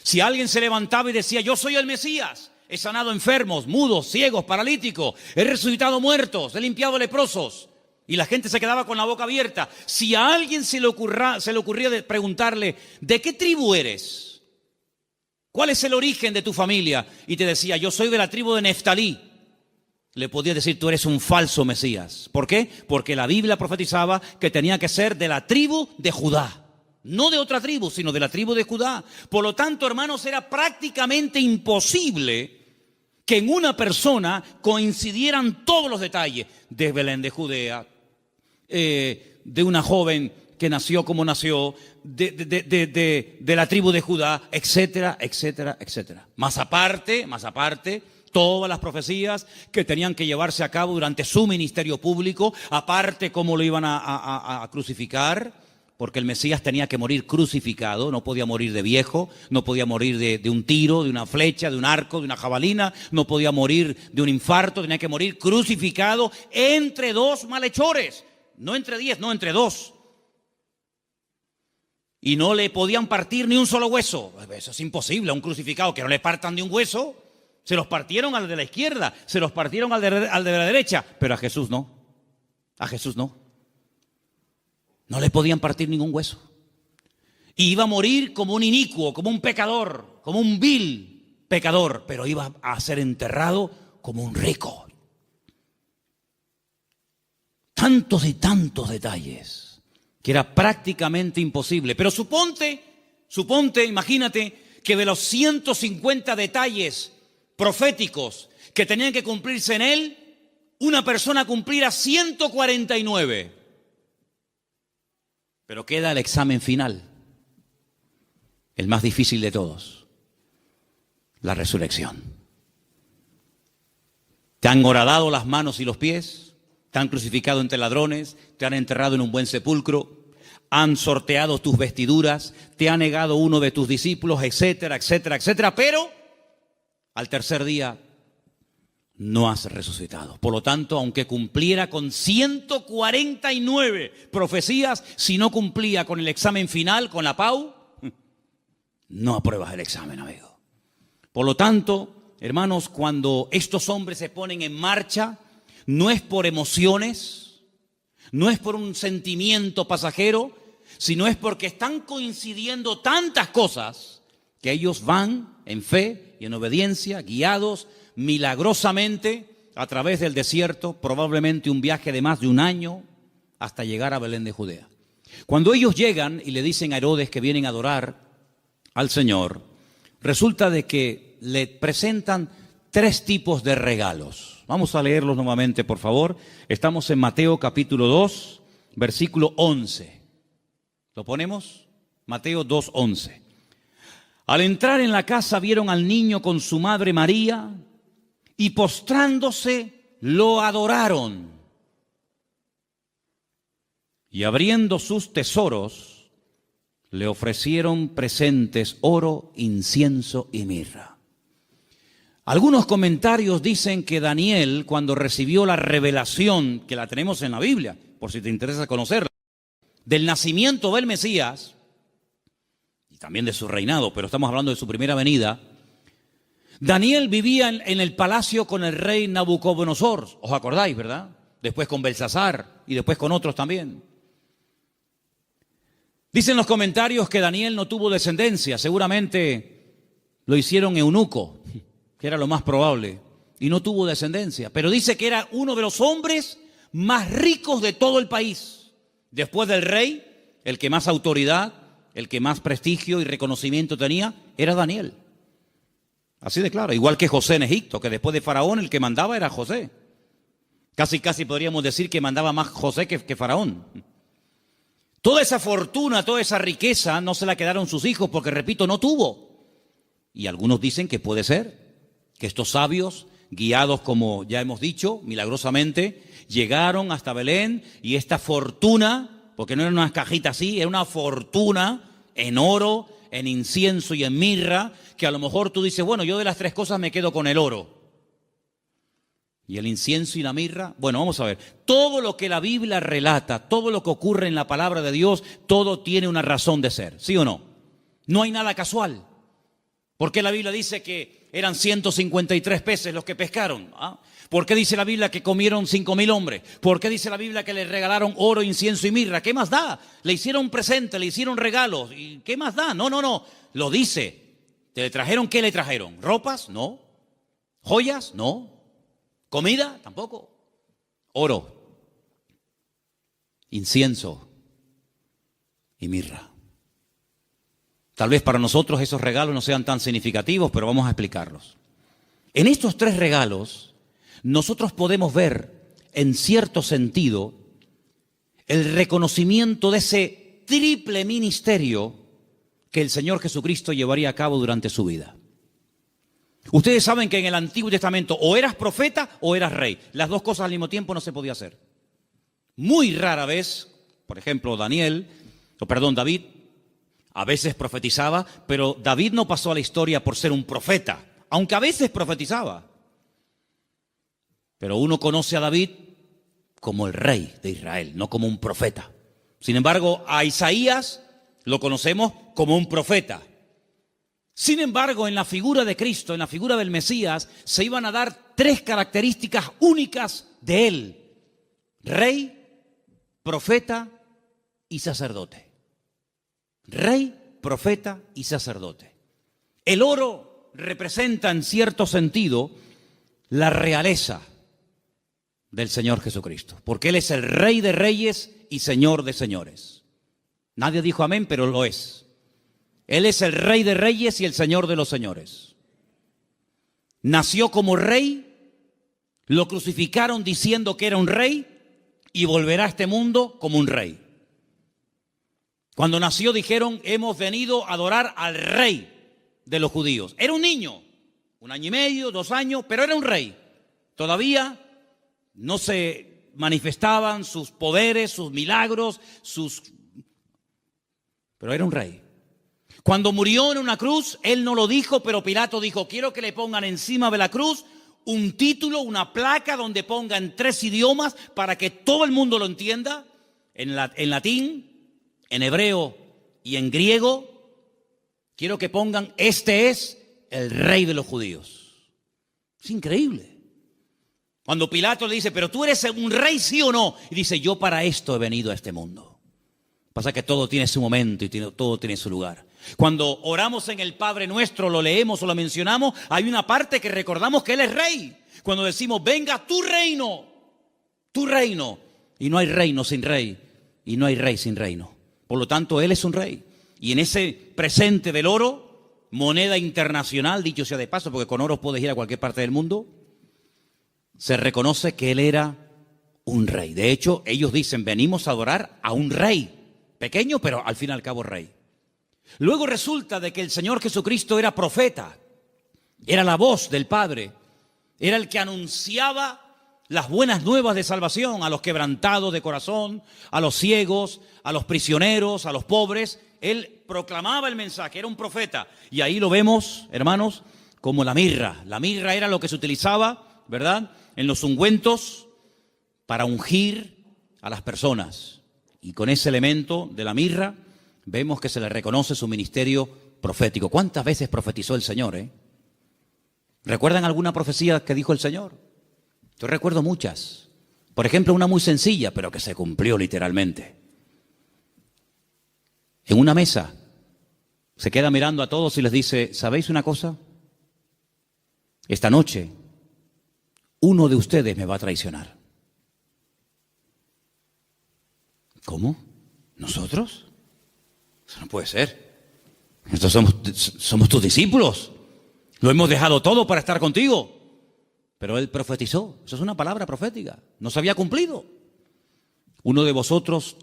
Si alguien se levantaba y decía, yo soy el Mesías, he sanado enfermos, mudos, ciegos, paralíticos, he resucitado muertos, he limpiado leprosos, y la gente se quedaba con la boca abierta. Si a alguien se le ocurría preguntarle, ¿de qué tribu eres? ¿Cuál es el origen de tu familia? Y te decía, yo soy de la tribu de Neftalí. Le podía decir, tú eres un falso Mesías. ¿Por qué? Porque la Biblia profetizaba que tenía que ser de la tribu de Judá. No de otra tribu, sino de la tribu de Judá. Por lo tanto, hermanos, era prácticamente imposible que en una persona coincidieran todos los detalles de Belén de Judea, de una joven que nació como nació, de la tribu de Judá, etcétera, etcétera, etcétera. Más aparte, todas las profecías que tenían que llevarse a cabo durante su ministerio público, aparte cómo lo iban a crucificar, porque el Mesías tenía que morir crucificado, no podía morir de viejo, no podía morir de un tiro, de una flecha, de un arco, de una jabalina, no podía morir de un infarto, tenía que morir crucificado entre dos malhechores, no entre 10, no entre 2. Y no le podían partir ni un solo hueso. Eso es imposible, a un crucificado que no le partan ni un hueso. Se los partieron al de la izquierda, se los partieron al de la derecha, pero a Jesús no. A Jesús no. No le podían partir ningún hueso. Y iba a morir como un inicuo, como un pecador, como un vil, pecador, pero iba a ser enterrado como un rico. Tantos y tantos detalles que era prácticamente imposible. Pero suponte, imagínate que de los 150 detalles proféticos que tenían que cumplirse en él, una persona cumpliera 149. Pero queda el examen final, el más difícil de todos, la resurrección. Te han horadado las manos y los pies, te han crucificado entre ladrones, te han enterrado en un buen sepulcro, han sorteado tus vestiduras, te ha negado uno de tus discípulos, etcétera, etcétera, etcétera, pero al tercer día no has resucitado. Por lo tanto, aunque cumpliera con 149 profecías, si no cumplía con el examen final, con la PAU, no apruebas el examen, amigo. Por lo tanto, hermanos, cuando estos hombres se ponen en marcha, no es por emociones, no es por un sentimiento pasajero, sino es porque están coincidiendo tantas cosas que ellos van en fe y en obediencia, guiados milagrosamente a través del desierto, probablemente un viaje de más de un año, hasta llegar a Belén de Judea. Cuando ellos llegan y le dicen a Herodes que vienen a adorar al Señor, resulta de que le presentan 3 tipos de regalos. Vamos a leerlos nuevamente, por favor. Estamos en Mateo capítulo 2, versículo 11. ¿Lo ponemos? Mateo 2:11. Al entrar en la casa vieron al niño con su madre María y postrándose lo adoraron. Y abriendo sus tesoros le ofrecieron presentes, oro, incienso y mirra. Algunos comentarios dicen que Daniel, cuando recibió la revelación, que la tenemos en la Biblia, por si te interesa conocerla, del nacimiento del Mesías, y también de su reinado, pero estamos hablando de su primera venida, Daniel vivía en el palacio con el rey Nabucodonosor, ¿os acordáis, verdad? Después con Belsasar y después con otros también. Dicen los comentarios que Daniel no tuvo descendencia, seguramente lo hicieron eunuco, que era lo más probable, y no tuvo descendencia, pero dice que era uno de los hombres más ricos de todo el país. Después del rey, el que más autoridad, el que más prestigio y reconocimiento tenía, era Daniel. Así de claro, igual que José en Egipto, que después de Faraón el que mandaba era José. Casi podríamos decir que mandaba más José que Faraón. Toda esa fortuna, toda esa riqueza no se la quedaron sus hijos porque, repito, no tuvo. Y algunos dicen que puede ser que estos sabios, guiados como ya hemos dicho, milagrosamente, llegaron hasta Belén y esta fortuna, porque no era una cajita así, era una fortuna en oro, en incienso y en mirra, que a lo mejor tú dices, bueno, yo de las 3 cosas me quedo con el oro. Y el incienso y la mirra, bueno, vamos a ver, todo lo que la Biblia relata, todo lo que ocurre en la palabra de Dios, todo tiene una razón de ser, ¿sí o no? No hay nada casual. ¿Por qué la Biblia dice que eran 153 peces los que pescaron? ¿Ah? ¿Por qué dice la Biblia que comieron 5,000 hombres? ¿Por qué dice la Biblia que le regalaron oro, incienso y mirra? ¿Qué más da? Le hicieron presente, le hicieron regalos. ¿Y qué más da? No. Lo dice. ¿Te le trajeron qué le trajeron? ¿Ropas? No. ¿Joyas? No. ¿Comida? Tampoco. Oro, incienso y mirra. Tal vez para nosotros esos regalos no sean tan significativos, pero vamos a explicarlos. En estos 3 regalos, nosotros podemos ver, en cierto sentido, el reconocimiento de ese triple ministerio que el Señor Jesucristo llevaría a cabo durante su vida. Ustedes saben que en el Antiguo Testamento o eras profeta o eras rey. Las 2 cosas al mismo tiempo no se podía hacer. Muy rara vez, por ejemplo, David, a veces profetizaba, pero David no pasó a la historia por ser un profeta, aunque a veces profetizaba. Pero uno conoce a David como el rey de Israel, no como un profeta. Sin embargo, a Isaías lo conocemos como un profeta. Sin embargo, en la figura de Cristo, en la figura del Mesías, se iban a dar 3 características únicas de él: rey, profeta y sacerdote. Rey, profeta y sacerdote. El oro representa en cierto sentido la realeza del Señor Jesucristo, porque Él es el Rey de Reyes y Señor de Señores. Nadie dijo amén, pero lo es. Él es el Rey de Reyes y el Señor de los Señores. Nació como rey, lo crucificaron diciendo que era un rey y volverá a este mundo como un rey. Cuando nació dijeron, hemos venido a adorar al rey de los judíos. Era un niño, 1 año y medio, 2 años, pero era un rey. Todavía no se manifestaban sus poderes, sus milagros, pero era un rey. Cuando murió en una cruz, él no lo dijo, pero Pilato dijo, quiero que le pongan encima de la cruz un título, una placa donde ponga en 3 idiomas para que todo el mundo lo entienda, en latín, en hebreo y en griego. Quiero que pongan, este es el Rey de los judíos. Es increíble. Cuando Pilato le dice, pero tú eres un rey, ¿sí o no? Y dice, yo para esto he venido a este mundo. Pasa que todo tiene su momento y todo tiene su lugar. Cuando oramos en el Padre Nuestro, lo leemos o lo mencionamos, hay una parte que recordamos que Él es rey. Cuando decimos, venga tu reino, y no hay reino sin rey, y no hay rey sin reino. Por lo tanto, Él es un rey. Y en ese presente del oro, moneda internacional, dicho sea de paso, porque con oro puedes ir a cualquier parte del mundo, se reconoce que Él era un rey. De hecho, ellos dicen, venimos a adorar a un rey. Pequeño, pero al fin y al cabo rey. Luego resulta de que el Señor Jesucristo era profeta, era la voz del Padre, era el que anunciaba las buenas nuevas de salvación a los quebrantados de corazón, a los ciegos, a los prisioneros, a los pobres. Él proclamaba el mensaje, era un profeta. Y ahí lo vemos, hermanos, como la mirra. La mirra era lo que se utilizaba, ¿verdad?, en los ungüentos para ungir a las personas. Y con ese elemento de la mirra vemos que se le reconoce su ministerio profético. ¿Cuántas veces profetizó el Señor? ¿Recuerdan alguna profecía que dijo el Señor? Yo recuerdo muchas. Por ejemplo, una muy sencilla, pero que se cumplió literalmente. En una mesa se queda mirando a todos y les dice, ¿sabéis una cosa? Esta noche uno de ustedes me va a traicionar. ¿Cómo? ¿Nosotros? Eso no puede ser. Nosotros somos tus discípulos. Lo hemos dejado todo para estar contigo. Pero Él profetizó. Eso es una palabra profética. No se había cumplido. Uno de vosotros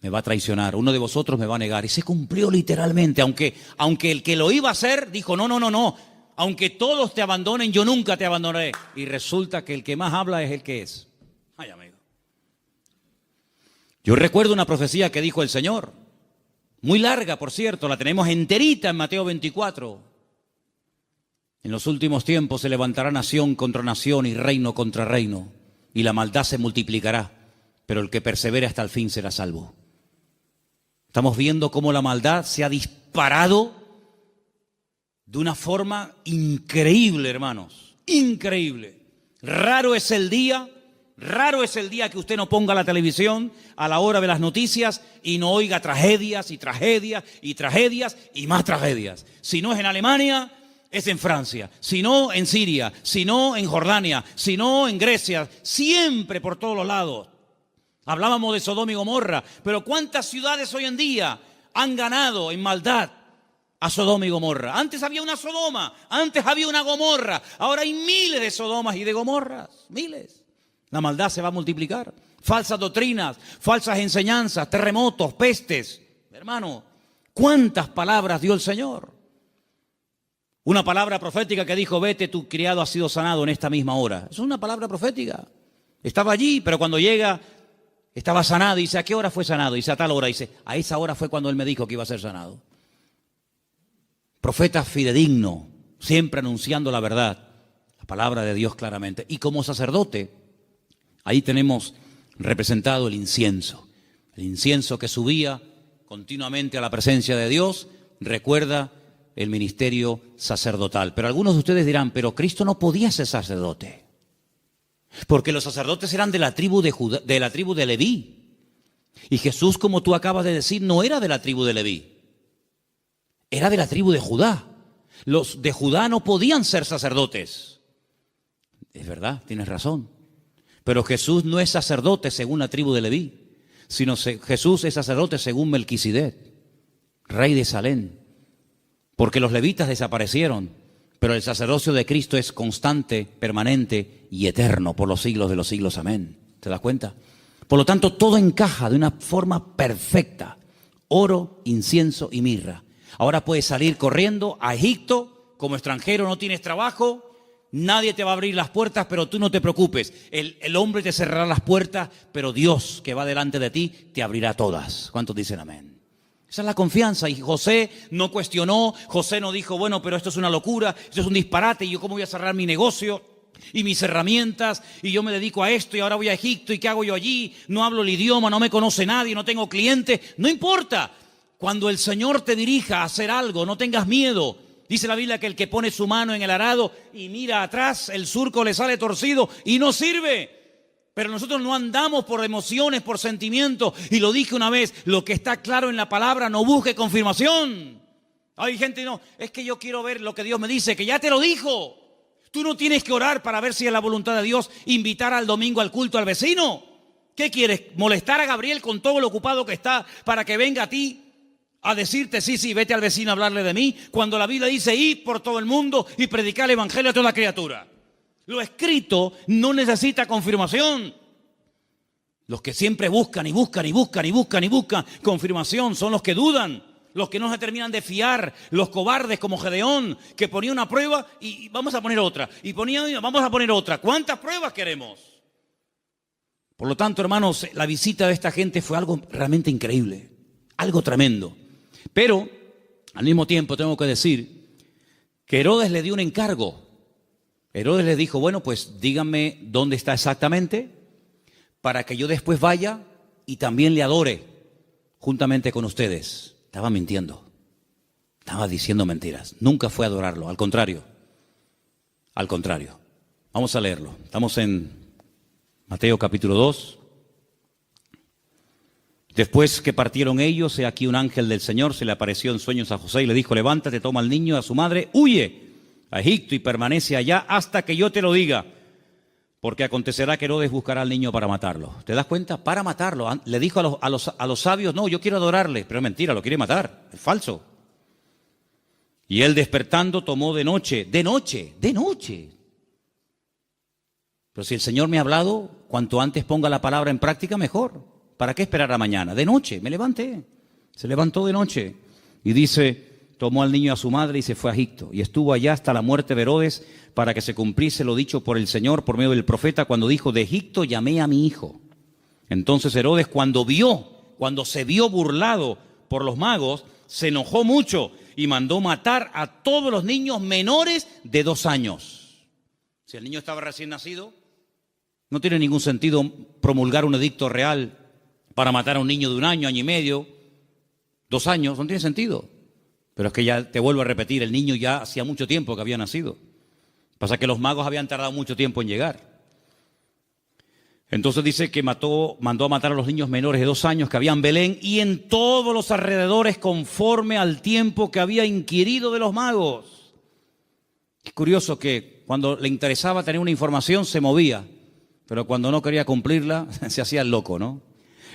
me va a traicionar. Uno de vosotros me va a negar. Y se cumplió literalmente. Aunque el que lo iba a hacer dijo, no. Aunque todos te abandonen, yo nunca te abandonaré. Y resulta que el que más habla es el que es. Ay, amigo. Yo recuerdo una profecía que dijo el Señor, muy larga, por cierto, la tenemos enterita en Mateo 24. En los últimos tiempos se levantará nación contra nación y reino contra reino, y la maldad se multiplicará, pero el que persevere hasta el fin será salvo. Estamos viendo cómo la maldad se ha disparado de una forma increíble, hermanos, increíble. Raro es el día que usted no ponga la televisión a la hora de las noticias y no oiga tragedias y tragedias y tragedias y más tragedias. Si no es en Alemania, es en Francia. Si no, en Siria. Si no, en Jordania. Si no, en Grecia. Siempre por todos los lados. Hablábamos de Sodoma y Gomorra, pero ¿cuántas ciudades hoy en día han ganado en maldad a Sodoma y Gomorra? Antes había una Sodoma, antes había una Gomorra. Ahora hay miles de Sodomas y de Gomorras. Miles. La maldad se va a multiplicar. Falsas doctrinas, falsas enseñanzas, terremotos, pestes. Hermano, ¿cuántas palabras dio el Señor? Una palabra profética que dijo, vete, tu criado ha sido sanado en esta misma hora. Es una palabra profética. Estaba allí, pero cuando llega, estaba sanado. Y dice, ¿a qué hora fue sanado? Y dice, a tal hora. Y dice, a esa hora fue cuando él me dijo que iba a ser sanado. Profeta fidedigno, siempre anunciando la verdad, la palabra de Dios claramente. Y como sacerdote, ahí tenemos representado el incienso que subía continuamente a la presencia de Dios, recuerda el ministerio sacerdotal. Pero algunos de ustedes dirán, pero Cristo no podía ser sacerdote, porque los sacerdotes eran de la tribu de Judá, de la tribu de Leví. Y Jesús, como tú acabas de decir, no era de la tribu de Leví, era de la tribu de Judá. Los de Judá no podían ser sacerdotes. Es verdad, tienes razón. Pero Jesús no es sacerdote según la tribu de Leví, sino Jesús es sacerdote según Melquisedec, rey de Salem. Porque los levitas desaparecieron, pero el sacerdocio de Cristo es constante, permanente y eterno por los siglos de los siglos. Amén. ¿Te das cuenta? Por lo tanto, todo encaja de una forma perfecta. Oro, incienso y mirra. Ahora puedes salir corriendo a Egipto como extranjero, no tienes trabajo, nadie te va a abrir las puertas, pero tú no te preocupes. El hombre te cerrará las puertas, pero Dios que va delante de ti te abrirá todas. ¿Cuántos dicen amén? Esa es la confianza. Y José no cuestionó, José no dijo, bueno, pero esto es una locura, esto es un disparate, y yo cómo voy a cerrar mi negocio y mis herramientas, y yo me dedico a esto, y ahora voy a Egipto, ¿y qué hago yo allí? No hablo el idioma, no me conoce nadie, no tengo clientes. No importa. Cuando el Señor te dirija a hacer algo, no tengas miedo. Dice la Biblia que el que pone su mano en el arado y mira atrás, el surco le sale torcido y no sirve. Pero nosotros no andamos por emociones, por sentimientos. Y lo dije una vez, lo que está claro en la palabra, no busque confirmación. Hay gente, no, es que yo quiero ver lo que Dios me dice, que ya te lo dijo. Tú no tienes que orar para ver si es la voluntad de Dios invitar al domingo al culto al vecino. ¿Qué quieres? ¿Molestar a Gabriel con todo lo ocupado que está para que venga a ti a decirte, sí, vete al vecino a hablarle de mí? Cuando la Biblia dice, id por todo el mundo y predicar el evangelio a toda criatura. Lo escrito no necesita confirmación. Los que siempre buscan confirmación son los que dudan, los que no se terminan de fiar, los cobardes como Gedeón, que ponía una prueba y vamos a poner otra, vamos a poner otra. ¿Cuántas pruebas queremos? Por lo tanto, hermanos, la visita de esta gente fue algo realmente increíble, algo tremendo. Pero, al mismo tiempo, tengo que decir que Herodes le dio un encargo. Herodes le dijo, bueno, pues díganme dónde está exactamente para que yo después vaya y también le adore juntamente con ustedes. Estaba mintiendo, estaba diciendo mentiras. Nunca fue a adorarlo, al contrario. Al contrario. Vamos a leerlo. Estamos en Mateo capítulo 2. Después que partieron ellos, he aquí un ángel del Señor se le apareció en sueños a José y le dijo, levántate, toma al niño y a su madre, huye a Egipto y permanece allá hasta que yo te lo diga, porque acontecerá que Herodes buscará al niño para matarlo. ¿Te das cuenta? Para matarlo. Le dijo a los sabios, no, yo quiero adorarle, pero es mentira, lo quiere matar, es falso. Y él despertando tomó de noche. Pero si el Señor me ha hablado, cuanto antes ponga la palabra en práctica, mejor. ¿Para qué esperar a mañana? De noche, me levanté. Se levantó de noche y dice, tomó al niño a su madre y se fue a Egipto. Y estuvo allá hasta la muerte de Herodes para que se cumpliese lo dicho por el Señor por medio del profeta cuando dijo, de Egipto llamé a mi hijo. Entonces Herodes cuando se vio burlado por los magos, se enojó mucho y mandó matar a todos los niños menores de 2 años. Si el niño estaba recién nacido, no tiene ningún sentido promulgar un edicto real para matar a un niño de 1 año, año y medio, 2 años, no tiene sentido. Pero es que ya te vuelvo a repetir, el niño ya hacía mucho tiempo que había nacido. Pasa que los magos habían tardado mucho tiempo en llegar. Entonces dice que mandó a matar a los niños menores de 2 años que había en Belén y en todos los alrededores conforme al tiempo que había inquirido de los magos. Es curioso que cuando le interesaba tener una información se movía, pero cuando no quería cumplirla se hacía el loco, ¿no?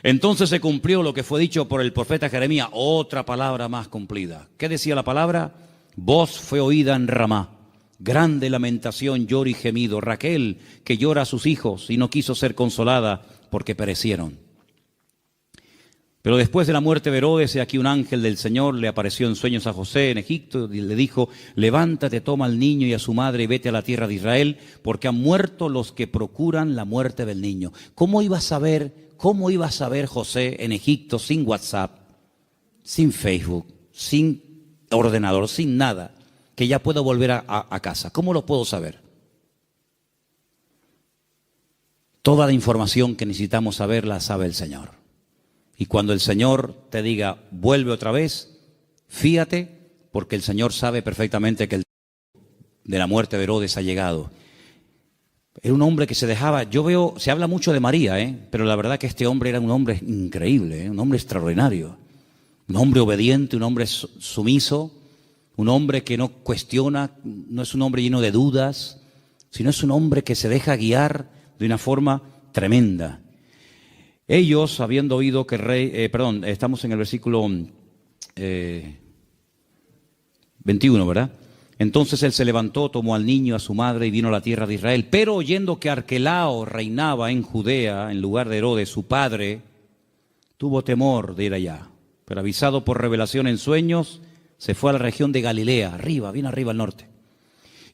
Entonces se cumplió lo que fue dicho por el profeta Jeremías, otra palabra más cumplida. ¿Qué decía la palabra? Voz fue oída en Ramá, grande lamentación, lloro y gemido. Raquel, que llora a sus hijos y no quiso ser consolada porque perecieron. Pero después de la muerte de Herodes, aquí un ángel del Señor le apareció en sueños a José en Egipto y le dijo, levántate, toma al niño y a su madre y vete a la tierra de Israel, porque han muerto los que procuran la muerte del niño. ¿Cómo iba a saber José en Egipto sin WhatsApp, sin Facebook, sin ordenador, sin nada, que ya puedo volver a casa? ¿Cómo lo puedo saber? Toda la información que necesitamos saber la sabe el Señor. Y cuando el Señor te diga, vuelve otra vez, fíate, porque el Señor sabe perfectamente que el tiempo de la muerte de Herodes ha llegado. Era un hombre que se dejaba, se habla mucho de María, pero la verdad que este hombre era un hombre increíble, un hombre extraordinario, un hombre obediente, un hombre sumiso, un hombre que no cuestiona, no es un hombre lleno de dudas, sino es un hombre que se deja guiar de una forma tremenda. Ellos, habiendo oído que el rey, estamos en el versículo 21, ¿verdad? Entonces él se levantó, tomó al niño, a su madre y vino a la tierra de Israel. Pero oyendo que Arquelao reinaba en Judea en lugar de Herodes, su padre, tuvo temor de ir allá. Pero avisado por revelación en sueños, se fue a la región de Galilea, arriba, bien arriba al norte.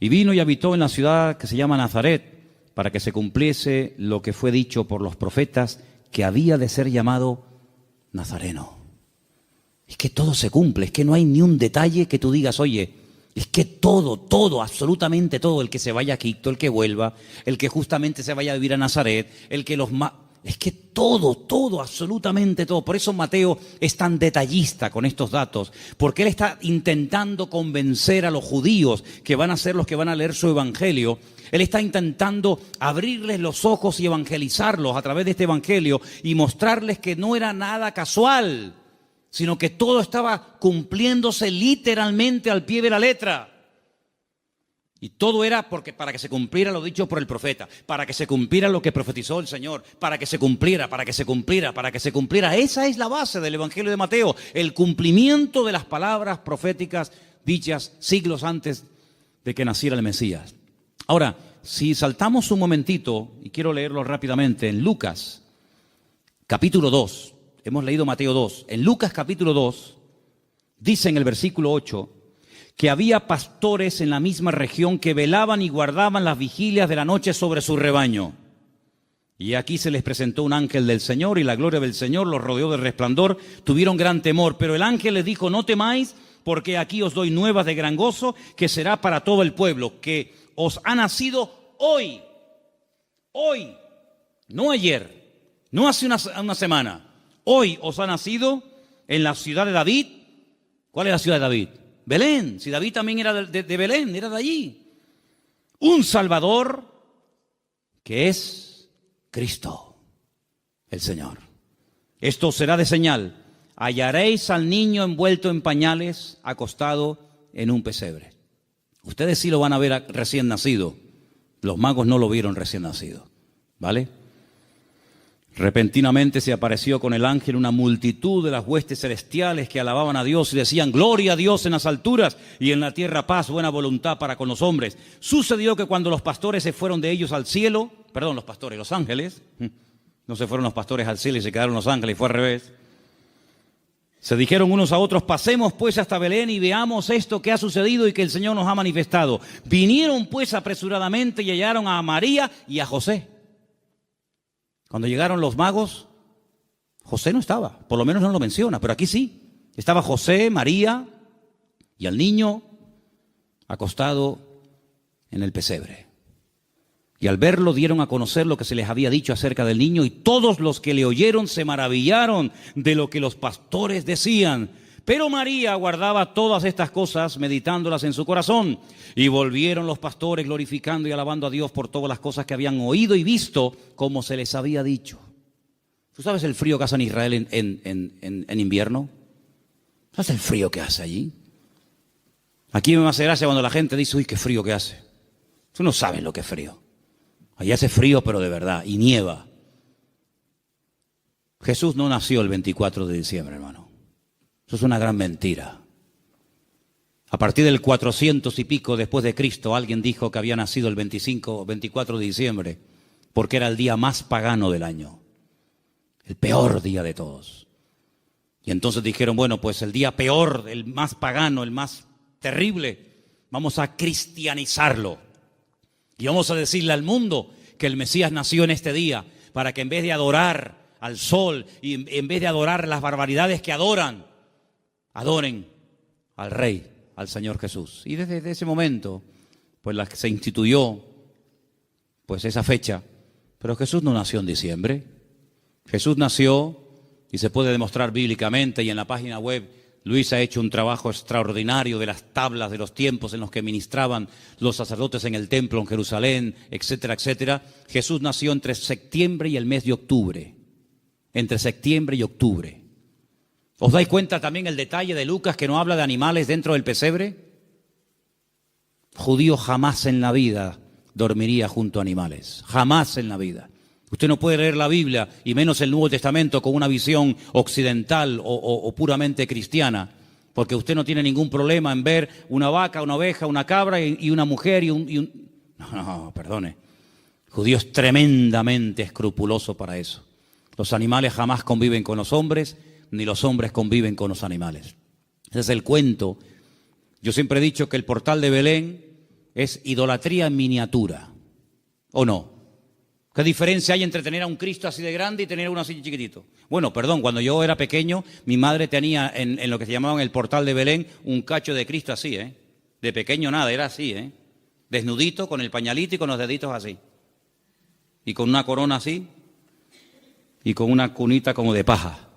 Y vino y habitó en la ciudad que se llama Nazaret, para que se cumpliese lo que fue dicho por los profetas, que había de ser llamado Nazareno. Es que todo se cumple, es que no hay ni un detalle que tú digas, oye, es que todo, absolutamente todo, el que se vaya a Egipto, el que vuelva, el que justamente se vaya a vivir a Nazaret, el que es que todo, absolutamente todo. Por eso Mateo es tan detallista con estos datos, porque él está intentando convencer a los judíos que van a ser los que van a leer su evangelio. Él está intentando abrirles los ojos y evangelizarlos a través de este evangelio y mostrarles que no era nada casual, sino que todo estaba cumpliéndose literalmente al pie de la letra. Y todo era para que se cumpliera lo dicho por el profeta, para que se cumpliera lo que profetizó el Señor, para que se cumpliera. Esa es la base del Evangelio de Mateo, el cumplimiento de las palabras proféticas dichas siglos antes de que naciera el Mesías. Ahora, si saltamos un momentito, y quiero leerlo rápidamente, en Lucas, capítulo 2, hemos leído Mateo 2, en Lucas capítulo 2, dice en el versículo 8, que había pastores en la misma región que velaban y guardaban las vigilias de la noche sobre su rebaño. Y aquí se les presentó un ángel del Señor y la gloria del Señor los rodeó de resplandor, tuvieron gran temor. Pero el ángel les dijo, no temáis, porque aquí os doy nuevas de gran gozo, que será para todo el pueblo, que os ha nacido hoy, no ayer, no hace una semana, hoy os ha nacido en la ciudad de David. ¿Cuál es la ciudad de David? Belén. Si David también era de Belén, era de allí. Un Salvador que es Cristo, el Señor. Esto será de señal. Hallaréis al niño envuelto en pañales, acostado en un pesebre. Ustedes sí lo van a ver recién nacido. Los magos no lo vieron recién nacido. ¿Vale? Repentinamente se apareció con el ángel una multitud de las huestes celestiales que alababan a Dios y decían, gloria a Dios en las alturas y en la tierra paz, buena voluntad para con los hombres. Sucedió que cuando los pastores se fueron de ellos al cielo, los ángeles, no se fueron los pastores al cielo y se quedaron los ángeles, fue al revés. Se dijeron unos a otros, pasemos pues hasta Belén y veamos esto que ha sucedido y que el Señor nos ha manifestado. Vinieron pues apresuradamente y hallaron a María y a José. Cuando llegaron los magos, José no estaba, por lo menos no lo menciona, pero aquí sí. Estaba José, María y al niño acostado en el pesebre. Y al verlo dieron a conocer lo que se les había dicho acerca del niño y todos los que le oyeron se maravillaron de lo que los pastores decían. Pero María guardaba todas estas cosas, meditándolas en su corazón. Y volvieron los pastores glorificando y alabando a Dios por todas las cosas que habían oído y visto, como se les había dicho. ¿Tú sabes el frío que hace en Israel en invierno? ¿Sabes el frío que hace allí? Aquí me hace gracia cuando la gente dice, uy, qué frío que hace. Tú no sabes lo que es frío. Allí hace frío, pero de verdad, y nieva. Jesús no nació el 24 de diciembre, hermano. Eso es una gran mentira. A partir del 400 y pico después de Cristo, alguien dijo que había nacido el 24 de diciembre, porque era el día más pagano del año, el peor día de todos. Y entonces dijeron, bueno, pues el día peor, el más pagano, el más terrible, vamos a cristianizarlo. Y vamos a decirle al mundo que el Mesías nació en este día, para que en vez de adorar al sol y en vez de adorar las barbaridades que adoran, adoren al Rey, al Señor Jesús. Y desde ese momento, pues se instituyó pues esa fecha. Pero Jesús no nació en diciembre. Jesús nació, y se puede demostrar bíblicamente, y en la página web Luis ha hecho un trabajo extraordinario de las tablas de los tiempos en los que ministraban los sacerdotes en el templo en Jerusalén, etcétera, etcétera. Jesús nació entre septiembre y el mes de octubre. Entre septiembre y octubre. ¿Os dais cuenta también el detalle de Lucas que no habla de animales dentro del pesebre? Judío jamás en la vida dormiría junto a animales, jamás en la vida. Usted no puede leer la Biblia, y menos el Nuevo Testamento, con una visión occidental o puramente cristiana, porque usted no tiene ningún problema en ver una vaca, una oveja, una cabra y una mujer y un... No, perdone. Judío es tremendamente escrupuloso para eso. Los animales jamás conviven con los hombres, ni los hombres conviven con los animales. Ese es el cuento. Yo siempre he dicho que el portal de Belén es idolatría en miniatura, ¿o no? ¿Qué diferencia hay entre tener a un Cristo así de grande y tener uno así chiquitito? Bueno, perdón, cuando yo era pequeño, mi madre tenía en lo que se llamaban el portal de Belén un cacho de Cristo así, ¿eh? De pequeño nada, era así, ¿eh? Desnudito, con el pañalito y con los deditos así. Y con una corona así, y con una cunita como de paja.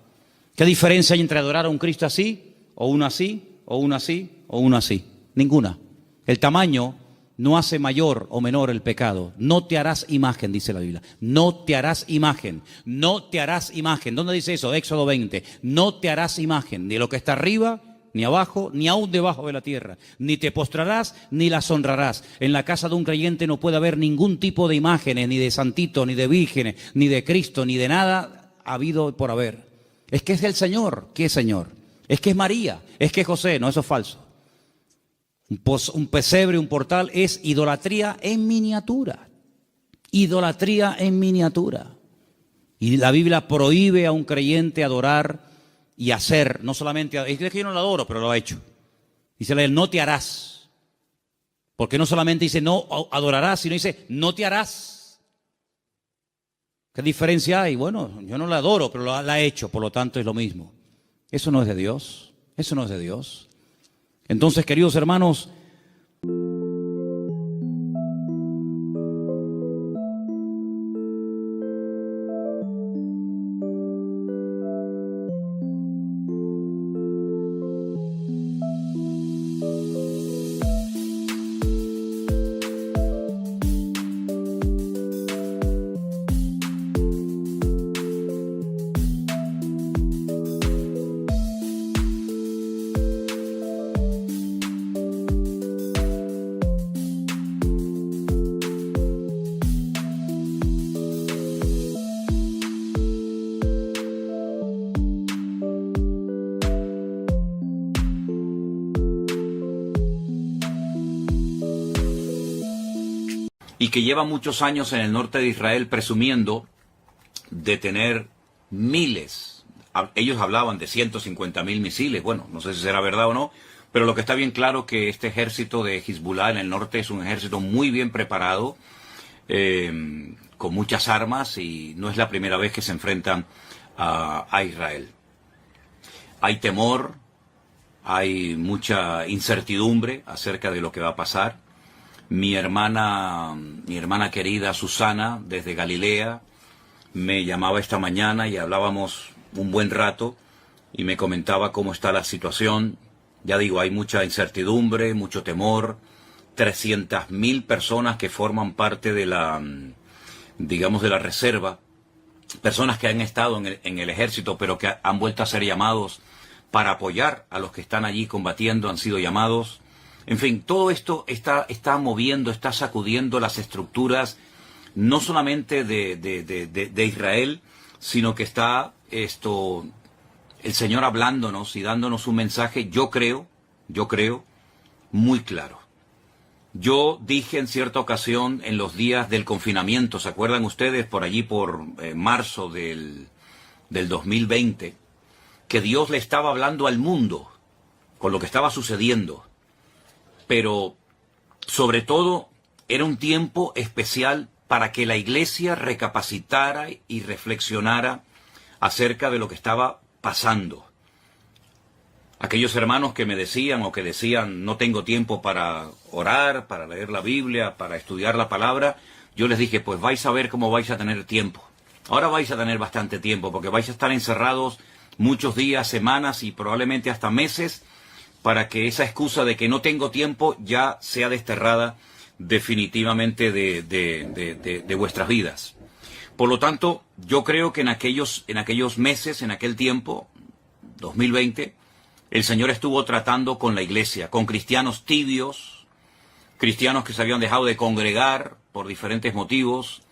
¿Qué diferencia hay entre adorar a un Cristo así, o uno así, o uno así, o uno así? Ninguna. El tamaño no hace mayor o menor el pecado. No te harás imagen, dice la Biblia. No te harás imagen. No te harás imagen. ¿Dónde dice eso? Éxodo 20. No te harás imagen, ni lo que está arriba, ni abajo, ni aún debajo de la tierra. Ni te postrarás, ni las honrarás. En la casa de un creyente no puede haber ningún tipo de imágenes, ni de santitos, ni de vírgenes, ni de Cristo, ni de nada habido por haber. Es que es el Señor. ¿Qué Señor? Es que es María. Es que es José. No, eso es falso. Un pesebre, un portal, es idolatría en miniatura. Idolatría en miniatura. Y la Biblia prohíbe a un creyente adorar y hacer, no solamente, es que yo no lo adoro, pero lo ha hecho. Dice la Biblia, no te harás. Porque no solamente dice no adorarás, sino dice no te harás. ¿Qué diferencia hay? Bueno, yo no la adoro, pero la ha hecho, por lo tanto es lo mismo. Eso no es de Dios. Eso no es de Dios. Entonces, queridos hermanos, y que lleva muchos años en el norte de Israel presumiendo de tener miles. Ellos hablaban de 150.000 misiles. Bueno, no sé si será verdad o no, pero lo que está bien claro que este ejército de Hezbollah en el norte es un ejército muy bien preparado, con muchas armas, y no es la primera vez que se enfrentan a Israel. Hay temor, hay mucha incertidumbre acerca de lo que va a pasar. Mi hermana querida Susana, desde Galilea, me llamaba esta mañana y hablábamos un buen rato y me comentaba cómo está la situación. Ya digo, hay mucha incertidumbre, mucho temor, 300.000 personas que forman parte de la, digamos, de la reserva, personas que han estado en el ejército, pero que han vuelto a ser llamados para apoyar a los que están allí combatiendo, han sido llamados. En fin, todo esto está moviendo, está sacudiendo las estructuras, no solamente de Israel, sino que está el Señor hablándonos y dándonos un mensaje, yo creo, muy claro. Yo dije en cierta ocasión, en los días del confinamiento, ¿se acuerdan ustedes? Por allí, por marzo del 2020, que Dios le estaba hablando al mundo con lo que estaba sucediendo. Pero, sobre todo, era un tiempo especial para que la iglesia recapacitara y reflexionara acerca de lo que estaba pasando. Aquellos hermanos que me decían o que decían no tengo tiempo para orar, para leer la Biblia, para estudiar la palabra, yo les dije, pues vais a ver cómo vais a tener tiempo. Ahora vais a tener bastante tiempo porque vais a estar encerrados muchos días, semanas y probablemente hasta meses, para que esa excusa de que no tengo tiempo ya sea desterrada definitivamente de vuestras vidas. Por lo tanto, yo creo que en aquellos meses, en aquel tiempo, 2020, el Señor estuvo tratando con la iglesia, con cristianos tibios, cristianos que se habían dejado de congregar por diferentes motivos,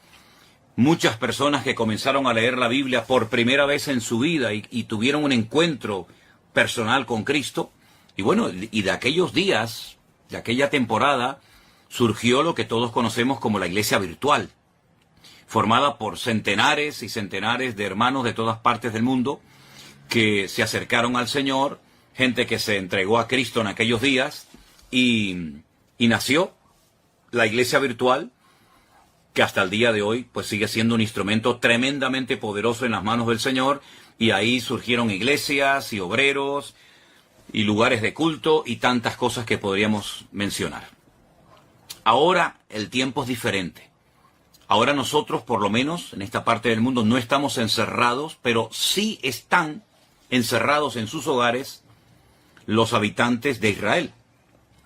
muchas personas que comenzaron a leer la Biblia por primera vez en su vida y tuvieron un encuentro personal con Cristo. Y bueno, y de aquellos días, de aquella temporada, surgió lo que todos conocemos como la iglesia virtual, formada por centenares y centenares de hermanos de todas partes del mundo que se acercaron al Señor, gente que se entregó a Cristo en aquellos días, y nació la iglesia virtual, que hasta el día de hoy pues sigue siendo un instrumento tremendamente poderoso en las manos del Señor, y ahí surgieron iglesias y obreros y lugares de culto y tantas cosas que podríamos mencionar. Ahora el tiempo es diferente. Ahora nosotros, por lo menos en esta parte del mundo, no estamos encerrados, pero sí están encerrados en sus hogares los habitantes de Israel,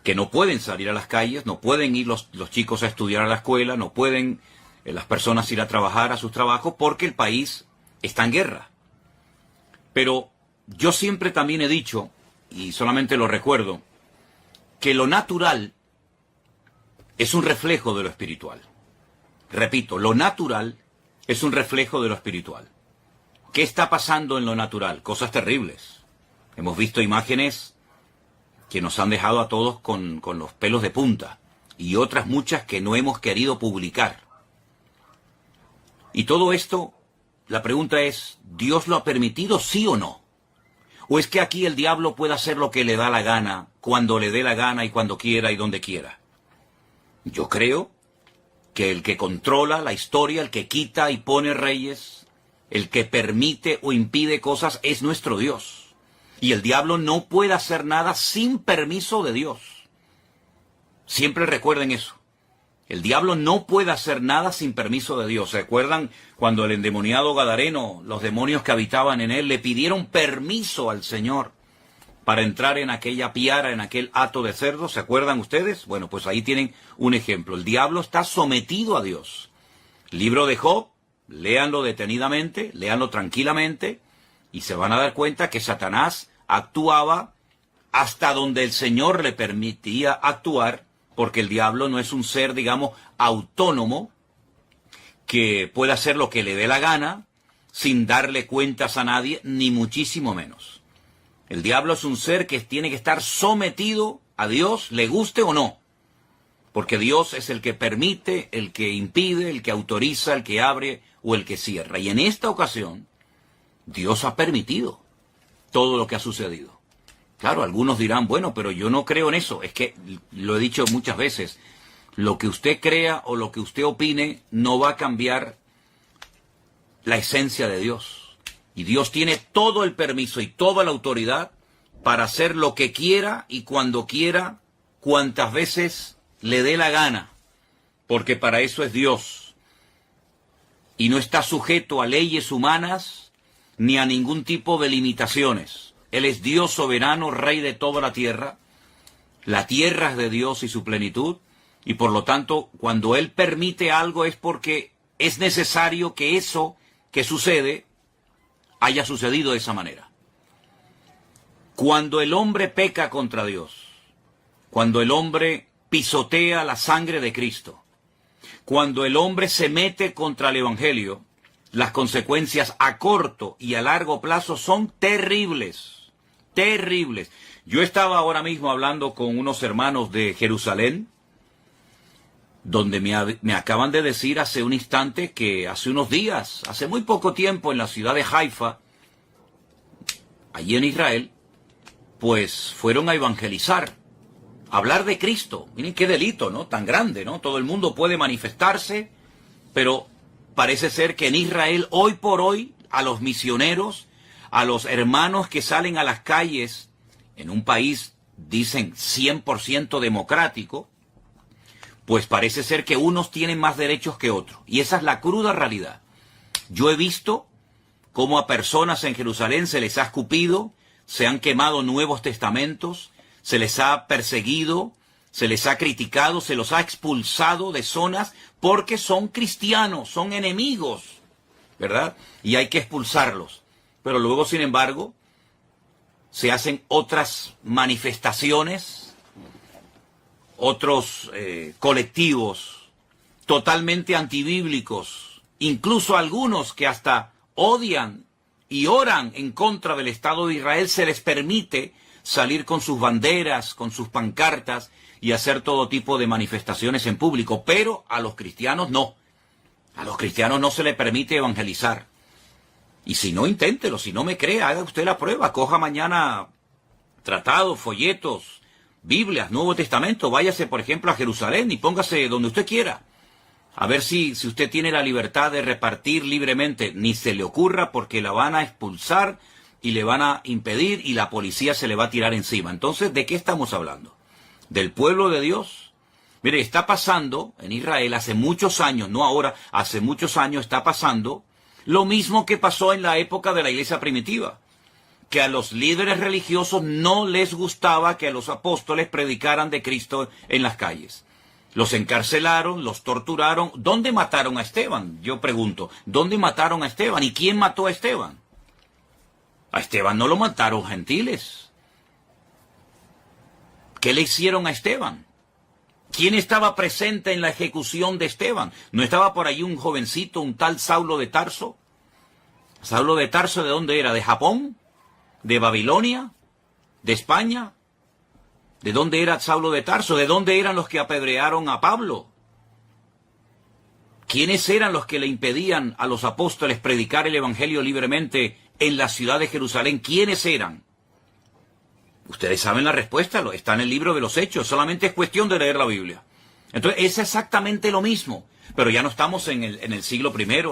que no pueden salir a las calles, no pueden ir los chicos a estudiar a la escuela, no pueden las personas ir a trabajar a sus trabajos porque el país está en guerra. Pero yo siempre también he dicho, y solamente lo recuerdo, que lo natural es un reflejo de lo espiritual. Repito, lo natural es un reflejo de lo espiritual. ¿Qué está pasando en lo natural? Cosas terribles. Hemos visto imágenes que nos han dejado a todos con los pelos de punta, y otras muchas que no hemos querido publicar. Y todo esto, la pregunta es, ¿Dios lo ha permitido, sí o no? ¿O es que aquí el diablo puede hacer lo que le da la gana, cuando le dé la gana y cuando quiera y donde quiera? Yo creo que el que controla la historia, el que quita y pone reyes, el que permite o impide cosas es nuestro Dios. Y el diablo no puede hacer nada sin permiso de Dios. Siempre recuerden eso. El diablo no puede hacer nada sin permiso de Dios. ¿Se acuerdan cuando el endemoniado Gadareno, los demonios que habitaban en él, le pidieron permiso al Señor para entrar en aquella piara, en aquel hato de cerdo? ¿Se acuerdan ustedes? Bueno, pues ahí tienen un ejemplo. El diablo está sometido a Dios. Libro de Job, léanlo detenidamente, léanlo tranquilamente, y se van a dar cuenta que Satanás actuaba hasta donde el Señor le permitía actuar, porque el diablo no es un ser, digamos, autónomo, que pueda hacer lo que le dé la gana, sin darle cuentas a nadie, ni muchísimo menos. El diablo es un ser que tiene que estar sometido a Dios, le guste o no, porque Dios es el que permite, el que impide, el que autoriza, el que abre o el que cierra. Y en esta ocasión, Dios ha permitido todo lo que ha sucedido. Claro, algunos dirán, bueno, pero yo no creo en eso. Es que, lo he dicho muchas veces, lo que usted crea o lo que usted opine no va a cambiar la esencia de Dios. Y Dios tiene todo el permiso y toda la autoridad para hacer lo que quiera y cuando quiera, cuantas veces le dé la gana, porque para eso es Dios. Y no está sujeto a leyes humanas ni a ningún tipo de limitaciones. Él es Dios soberano, Rey de toda la tierra es de Dios y su plenitud, y por lo tanto, cuando Él permite algo es porque es necesario que eso que sucede haya sucedido de esa manera. Cuando el hombre peca contra Dios, cuando el hombre pisotea la sangre de Cristo, cuando el hombre se mete contra el Evangelio, las consecuencias a corto y a largo plazo son terribles. Terribles. Yo estaba ahora mismo hablando con unos hermanos de Jerusalén, donde me acaban de decir hace un instante que hace unos días, hace muy poco tiempo, en la ciudad de Haifa, allí en Israel, pues fueron a evangelizar, a hablar de Cristo. Miren qué delito, ¿no? Tan grande, ¿no? Todo el mundo puede manifestarse, pero parece ser que en Israel, hoy por hoy, a los misioneros, a los hermanos que salen a las calles, en un país, dicen, 100% democrático, pues parece ser que unos tienen más derechos que otros. Y esa es la cruda realidad. Yo he visto cómo a personas en Jerusalén se les ha escupido, se han quemado nuevos testamentos, se les ha perseguido, se les ha criticado, se los ha expulsado de zonas porque son cristianos, son enemigos, ¿verdad? Y hay que expulsarlos. Pero luego, sin embargo, se hacen otras manifestaciones, otros colectivos totalmente antibíblicos, incluso algunos que hasta odian y oran en contra del Estado de Israel, se les permite salir con sus banderas, con sus pancartas y hacer todo tipo de manifestaciones en público, pero a los cristianos no. A los cristianos no se les permite evangelizar. Y si no, inténtelo, si no me cree, haga usted la prueba, coja mañana tratados, folletos, Biblias, Nuevo Testamento, váyase por ejemplo a Jerusalén y póngase donde usted quiera. A ver si usted tiene la libertad de repartir libremente. Ni se le ocurra, porque la van a expulsar y le van a impedir y la policía se le va a tirar encima. Entonces, ¿de qué estamos hablando? ¿Del pueblo de Dios? Mire, está pasando en Israel hace muchos años, no ahora, hace muchos años está pasando lo mismo que pasó en la época de la iglesia primitiva, que a los líderes religiosos no les gustaba que a los apóstoles predicaran de Cristo en las calles. Los encarcelaron, los torturaron. ¿Dónde mataron a Esteban? Yo pregunto, ¿dónde mataron a Esteban? ¿Y quién mató a Esteban? A Esteban no lo mataron gentiles. ¿Qué le hicieron a Esteban? ¿Quién estaba presente en la ejecución de Esteban? ¿No estaba por ahí un jovencito, un tal Saulo de Tarso? ¿Saulo de Tarso de dónde era? ¿De Japón? ¿De Babilonia? ¿De España? ¿De dónde era Saulo de Tarso? ¿De dónde eran los que apedrearon a Pablo? ¿Quiénes eran los que le impedían a los apóstoles predicar el evangelio libremente en la ciudad de Jerusalén? ¿Quiénes eran? Ustedes saben la respuesta, está en el libro de los Hechos, solamente es cuestión de leer la Biblia. Entonces es exactamente lo mismo, pero ya no estamos en el siglo I,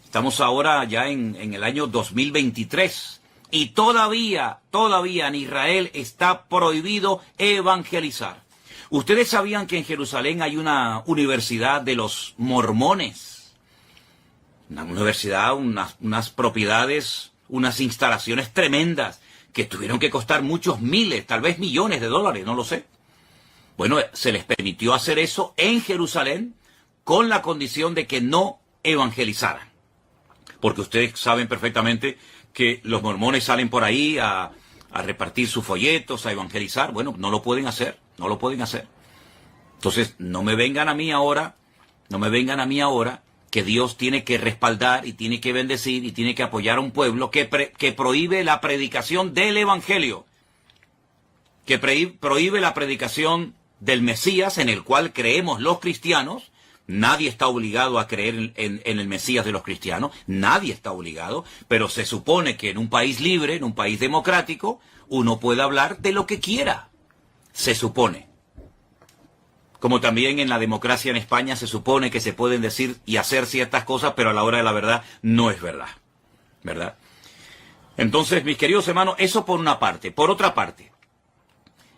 estamos ahora ya en el año 2023, y todavía en Israel está prohibido evangelizar. Ustedes sabían que en Jerusalén hay una universidad de los mormones, una universidad, unas propiedades, unas instalaciones tremendas, que tuvieron que costar muchos miles, tal vez millones de dólares, no lo sé. Bueno, se les permitió hacer eso en Jerusalén con la condición de que no evangelizaran. Porque ustedes saben perfectamente que los mormones salen por ahí a repartir sus folletos, a evangelizar. Bueno, no lo pueden hacer, no lo pueden hacer. Entonces, no me vengan a mí ahora que Dios tiene que respaldar y tiene que bendecir y tiene que apoyar a un pueblo que prohíbe la predicación del Evangelio, que prohíbe la predicación del Mesías en el cual creemos los cristianos. Nadie está obligado a creer en el Mesías de los cristianos, nadie está obligado, pero se supone que en un país libre, en un país democrático, uno puede hablar de lo que quiera, se supone. Como también en la democracia en España se supone que se pueden decir y hacer ciertas cosas, pero a la hora de la verdad no es verdad, ¿verdad? Entonces, mis queridos hermanos, eso por una parte. Por otra parte,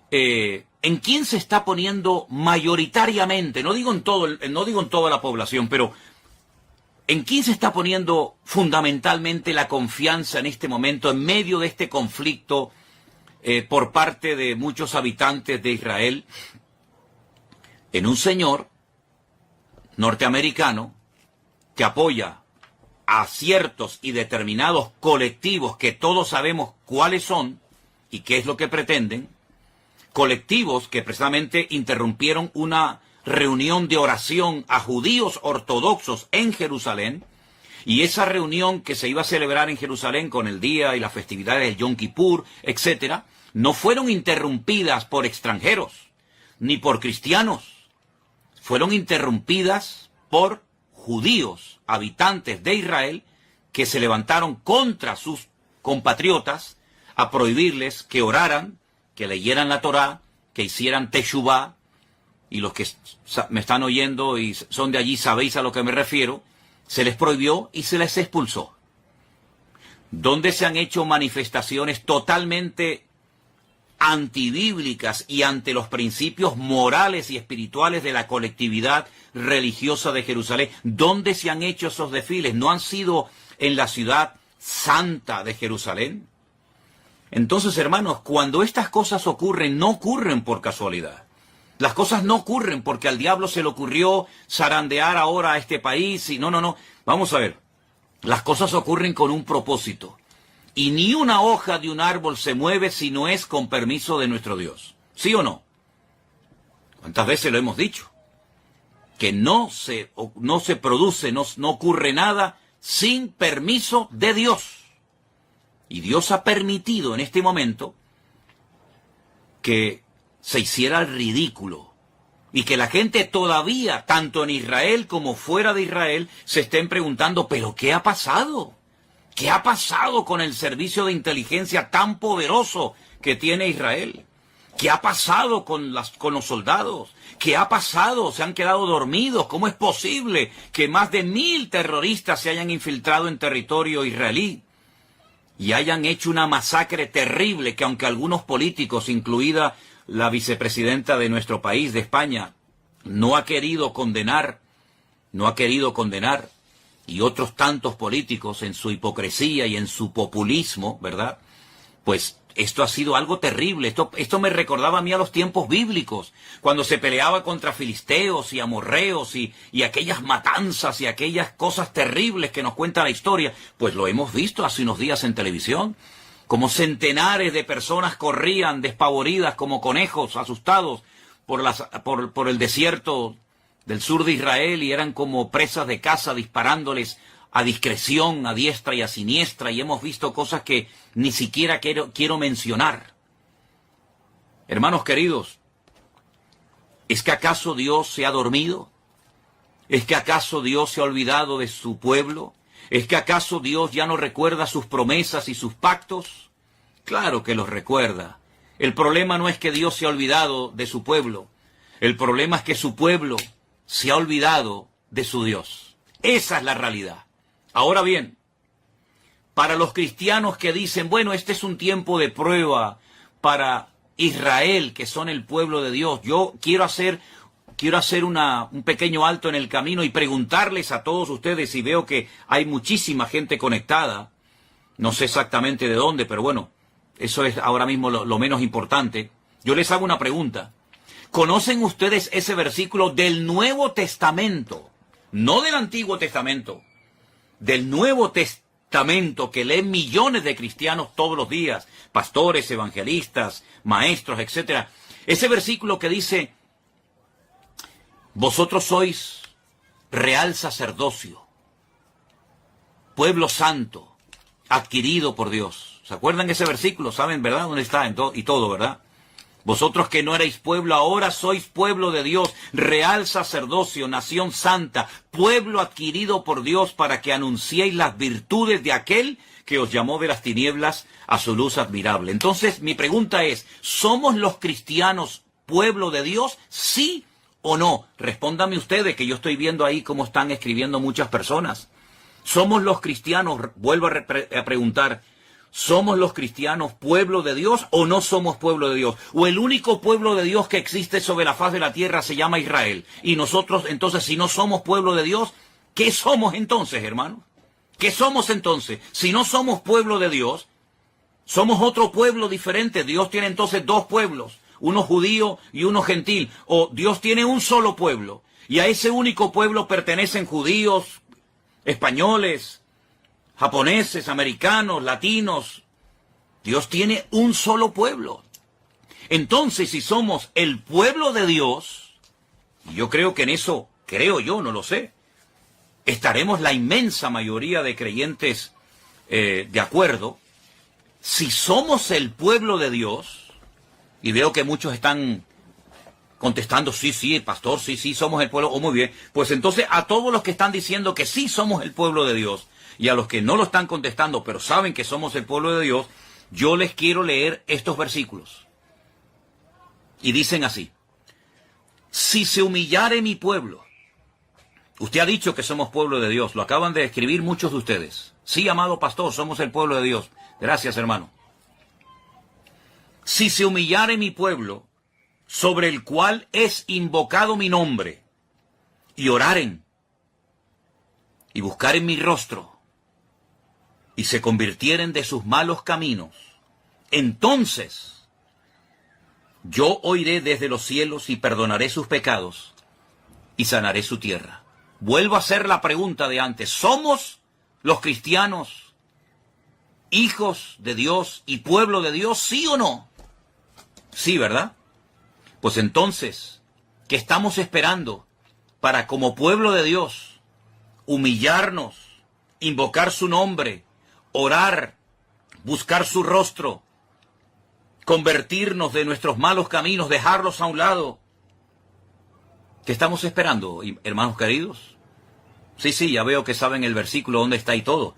¿en quién se está poniendo mayoritariamente? No digo en toda la población, pero ¿en quién se está poniendo fundamentalmente la confianza en este momento, en medio de este conflicto por parte de muchos habitantes de Israel? En un señor norteamericano que apoya a ciertos y determinados colectivos que todos sabemos cuáles son y qué es lo que pretenden, colectivos que precisamente interrumpieron una reunión de oración a judíos ortodoxos en Jerusalén, y esa reunión que se iba a celebrar en Jerusalén con el día y las festividades del Yom Kippur, etcétera, no fueron interrumpidas por extranjeros ni por cristianos. Fueron interrumpidas por judíos, habitantes de Israel, que se levantaron contra sus compatriotas a prohibirles que oraran, que leyeran la Torá, que hicieran teshuvá. Y los que me están oyendo y son de allí sabéis a lo que me refiero, se les prohibió y se les expulsó. Donde se han hecho manifestaciones totalmente antibíblicas y ante los principios morales y espirituales de la colectividad religiosa de Jerusalén. ¿Dónde se han hecho esos desfiles? ¿No han sido en la ciudad santa de Jerusalén? Entonces, hermanos, cuando estas cosas ocurren, no ocurren por casualidad. Las cosas no ocurren porque al diablo se le ocurrió zarandear ahora a este país y no. Vamos a ver, las cosas ocurren con un propósito. Y ni una hoja de un árbol se mueve si no es con permiso de nuestro Dios. ¿Sí o no? ¿Cuántas veces lo hemos dicho? Que no se produce, no ocurre nada sin permiso de Dios. Y Dios ha permitido en este momento que se hiciera el ridículo y que la gente todavía, tanto en Israel como fuera de Israel, se estén preguntando, ¿pero qué ha pasado? ¿Qué ha pasado con el servicio de inteligencia tan poderoso que tiene Israel? ¿Qué ha pasado con los soldados? ¿Qué ha pasado? ¿Se han quedado dormidos? ¿Cómo es posible que más de 1000 terroristas se hayan infiltrado en territorio israelí y hayan hecho una masacre terrible que, aunque algunos políticos, incluida la vicepresidenta de nuestro país, de España, no ha querido condenar, y otros tantos políticos en su hipocresía y en su populismo, ¿verdad? Pues esto ha sido algo terrible. Esto me recordaba a mí a los tiempos bíblicos, cuando se peleaba contra filisteos y amorreos y aquellas matanzas y aquellas cosas terribles que nos cuenta la historia. Pues lo hemos visto hace unos días en televisión, como centenares de personas corrían despavoridas como conejos, asustados por el desierto del sur de Israel, y eran como presas de caza disparándoles a discreción, a diestra y a siniestra, y hemos visto cosas que ni siquiera quiero mencionar. Hermanos queridos, ¿es que acaso Dios se ha dormido? ¿Es que acaso Dios se ha olvidado de su pueblo? ¿Es que acaso Dios ya no recuerda sus promesas y sus pactos? Claro que los recuerda. El problema no es que Dios se ha olvidado de su pueblo. El problema es que su pueblo se ha olvidado de su Dios. Esa es la realidad. Ahora bien, para los cristianos que dicen, bueno, este es un tiempo de prueba para Israel, que son el pueblo de Dios, yo quiero hacer un pequeño alto en el camino y preguntarles a todos ustedes, y veo que hay muchísima gente conectada, no sé exactamente de dónde, pero bueno, eso es ahora mismo lo menos importante. Yo les hago una pregunta. ¿Conocen ustedes ese versículo del Nuevo Testamento? No del Antiguo Testamento, del Nuevo Testamento, que leen millones de cristianos todos los días, pastores, evangelistas, maestros, etc. Ese versículo que dice, vosotros sois real sacerdocio, pueblo santo, adquirido por Dios. ¿Se acuerdan de ese versículo? ¿Saben, verdad, dónde está y todo, verdad? Vosotros que no erais pueblo, ahora sois pueblo de Dios, real sacerdocio, nación santa, pueblo adquirido por Dios, para que anunciéis las virtudes de aquel que os llamó de las tinieblas a su luz admirable. Entonces, mi pregunta es, ¿somos los cristianos pueblo de Dios? ¿Sí o no? Respóndanme ustedes, que yo estoy viendo ahí cómo están escribiendo muchas personas. ¿Somos los cristianos, vuelvo a preguntar, ¿somos los cristianos pueblo de Dios o no somos pueblo de Dios? ¿O el único pueblo de Dios que existe sobre la faz de la tierra se llama Israel? Y nosotros, entonces, si no somos pueblo de Dios, ¿qué somos entonces, hermanos? ¿Qué somos entonces? Si no somos pueblo de Dios, somos otro pueblo diferente. Dios tiene entonces dos pueblos, uno judío y uno gentil. O Dios tiene un solo pueblo, y a ese único pueblo pertenecen judíos, españoles, japoneses, americanos, latinos. Dios tiene un solo pueblo. Entonces, si somos el pueblo de Dios, y yo creo que en eso, no lo sé, estaremos la inmensa mayoría de creyentes de acuerdo. Si somos el pueblo de Dios, y veo que muchos están contestando, sí, pastor, sí, somos el pueblo, muy bien, pues entonces a todos los que están diciendo que sí somos el pueblo de Dios, y a los que no lo están contestando, pero saben que somos el pueblo de Dios, yo les quiero leer estos versículos. Y dicen así: si se humillare mi pueblo. Usted ha dicho que somos pueblo de Dios, lo acaban de escribir muchos de ustedes. Sí, amado pastor, somos el pueblo de Dios. Gracias, hermano. Si se humillare mi pueblo, sobre el cual es invocado mi nombre, y oraren, y buscaren mi rostro, y se convirtieren de sus malos caminos, entonces yo oiré desde los cielos y perdonaré sus pecados y sanaré su tierra. Vuelvo a hacer la pregunta de antes. ¿Somos los cristianos hijos de Dios y pueblo de Dios, sí o no? Sí, ¿verdad? Pues entonces, que estamos esperando para, como pueblo de Dios, humillarnos, invocar su nombre, orar, buscar su rostro, convertirnos de nuestros malos caminos, dejarlos a un lado. ¿Qué estamos esperando, hermanos queridos? Sí, ya veo que saben el versículo donde está y todo.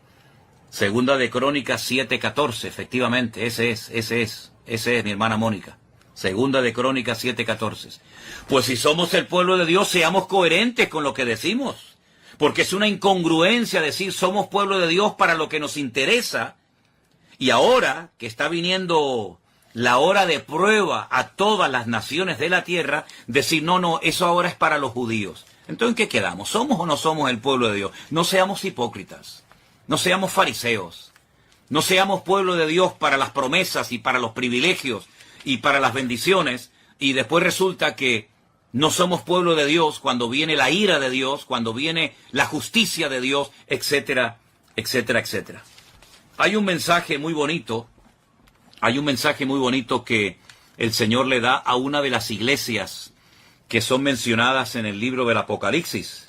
Segunda de Crónicas 7:14, efectivamente, ese es, mi hermana Mónica. Segunda de Crónicas 7:14. Pues si somos el pueblo de Dios, seamos coherentes con lo que decimos. Porque es una incongruencia decir somos pueblo de Dios para lo que nos interesa. Y ahora que está viniendo la hora de prueba a todas las naciones de la tierra, decir no, eso ahora es para los judíos. Entonces, ¿en qué quedamos? ¿Somos o no somos el pueblo de Dios? No seamos hipócritas. No seamos fariseos. No seamos pueblo de Dios para las promesas y para los privilegios y para las bendiciones, y después resulta que no somos pueblo de Dios cuando viene la ira de Dios, cuando viene la justicia de Dios, etcétera, etcétera, etcétera. Hay un mensaje muy bonito que el Señor le da a una de las iglesias que son mencionadas en el libro del Apocalipsis.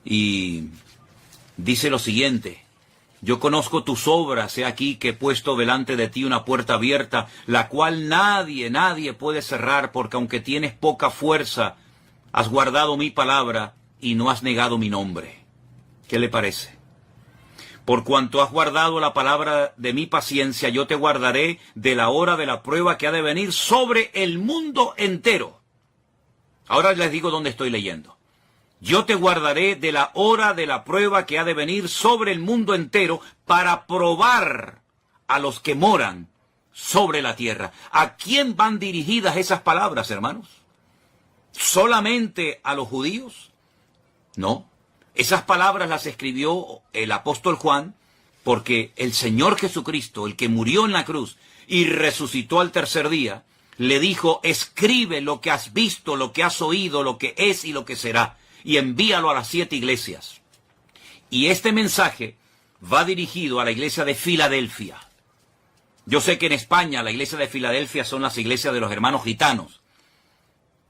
Y dice lo siguiente: yo conozco tus obras, he aquí que he puesto delante de ti una puerta abierta, la cual nadie puede cerrar, porque aunque tienes poca fuerza, has guardado mi palabra y no has negado mi nombre. ¿Qué le parece? Por cuanto has guardado la palabra de mi paciencia, yo te guardaré de la hora de la prueba que ha de venir sobre el mundo entero. Ahora les digo dónde estoy leyendo. Yo te guardaré de la hora de la prueba que ha de venir sobre el mundo entero para probar a los que moran sobre la tierra. ¿A quién van dirigidas esas palabras, hermanos? ¿Solamente a los judíos? No. Esas palabras las escribió el apóstol Juan porque el Señor Jesucristo, el que murió en la cruz y resucitó al tercer día, le dijo: escribe lo que has visto, lo que has oído, lo que es y lo que será, y envíalo a las 7 iglesias. Y este mensaje va dirigido a la iglesia de Filadelfia. Yo sé que en España la iglesia de Filadelfia son las iglesias de los hermanos gitanos,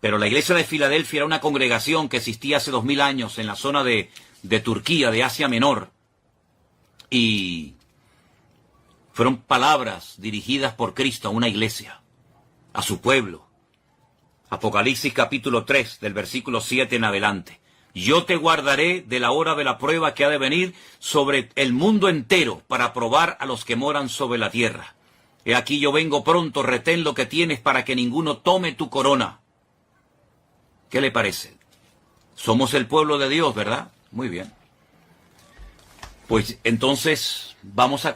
pero la iglesia de Filadelfia era una congregación que existía hace 2000 años en la zona de Turquía, de Asia Menor, y fueron palabras dirigidas por Cristo a una iglesia, a su pueblo. Apocalipsis capítulo 3, del versículo 7 en adelante. Yo te guardaré de la hora de la prueba que ha de venir sobre el mundo entero para probar a los que moran sobre la tierra. He aquí yo vengo pronto, retén lo que tienes para que ninguno tome tu corona. ¿Qué le parece? Somos el pueblo de Dios, ¿verdad? Muy bien. Pues entonces vamos a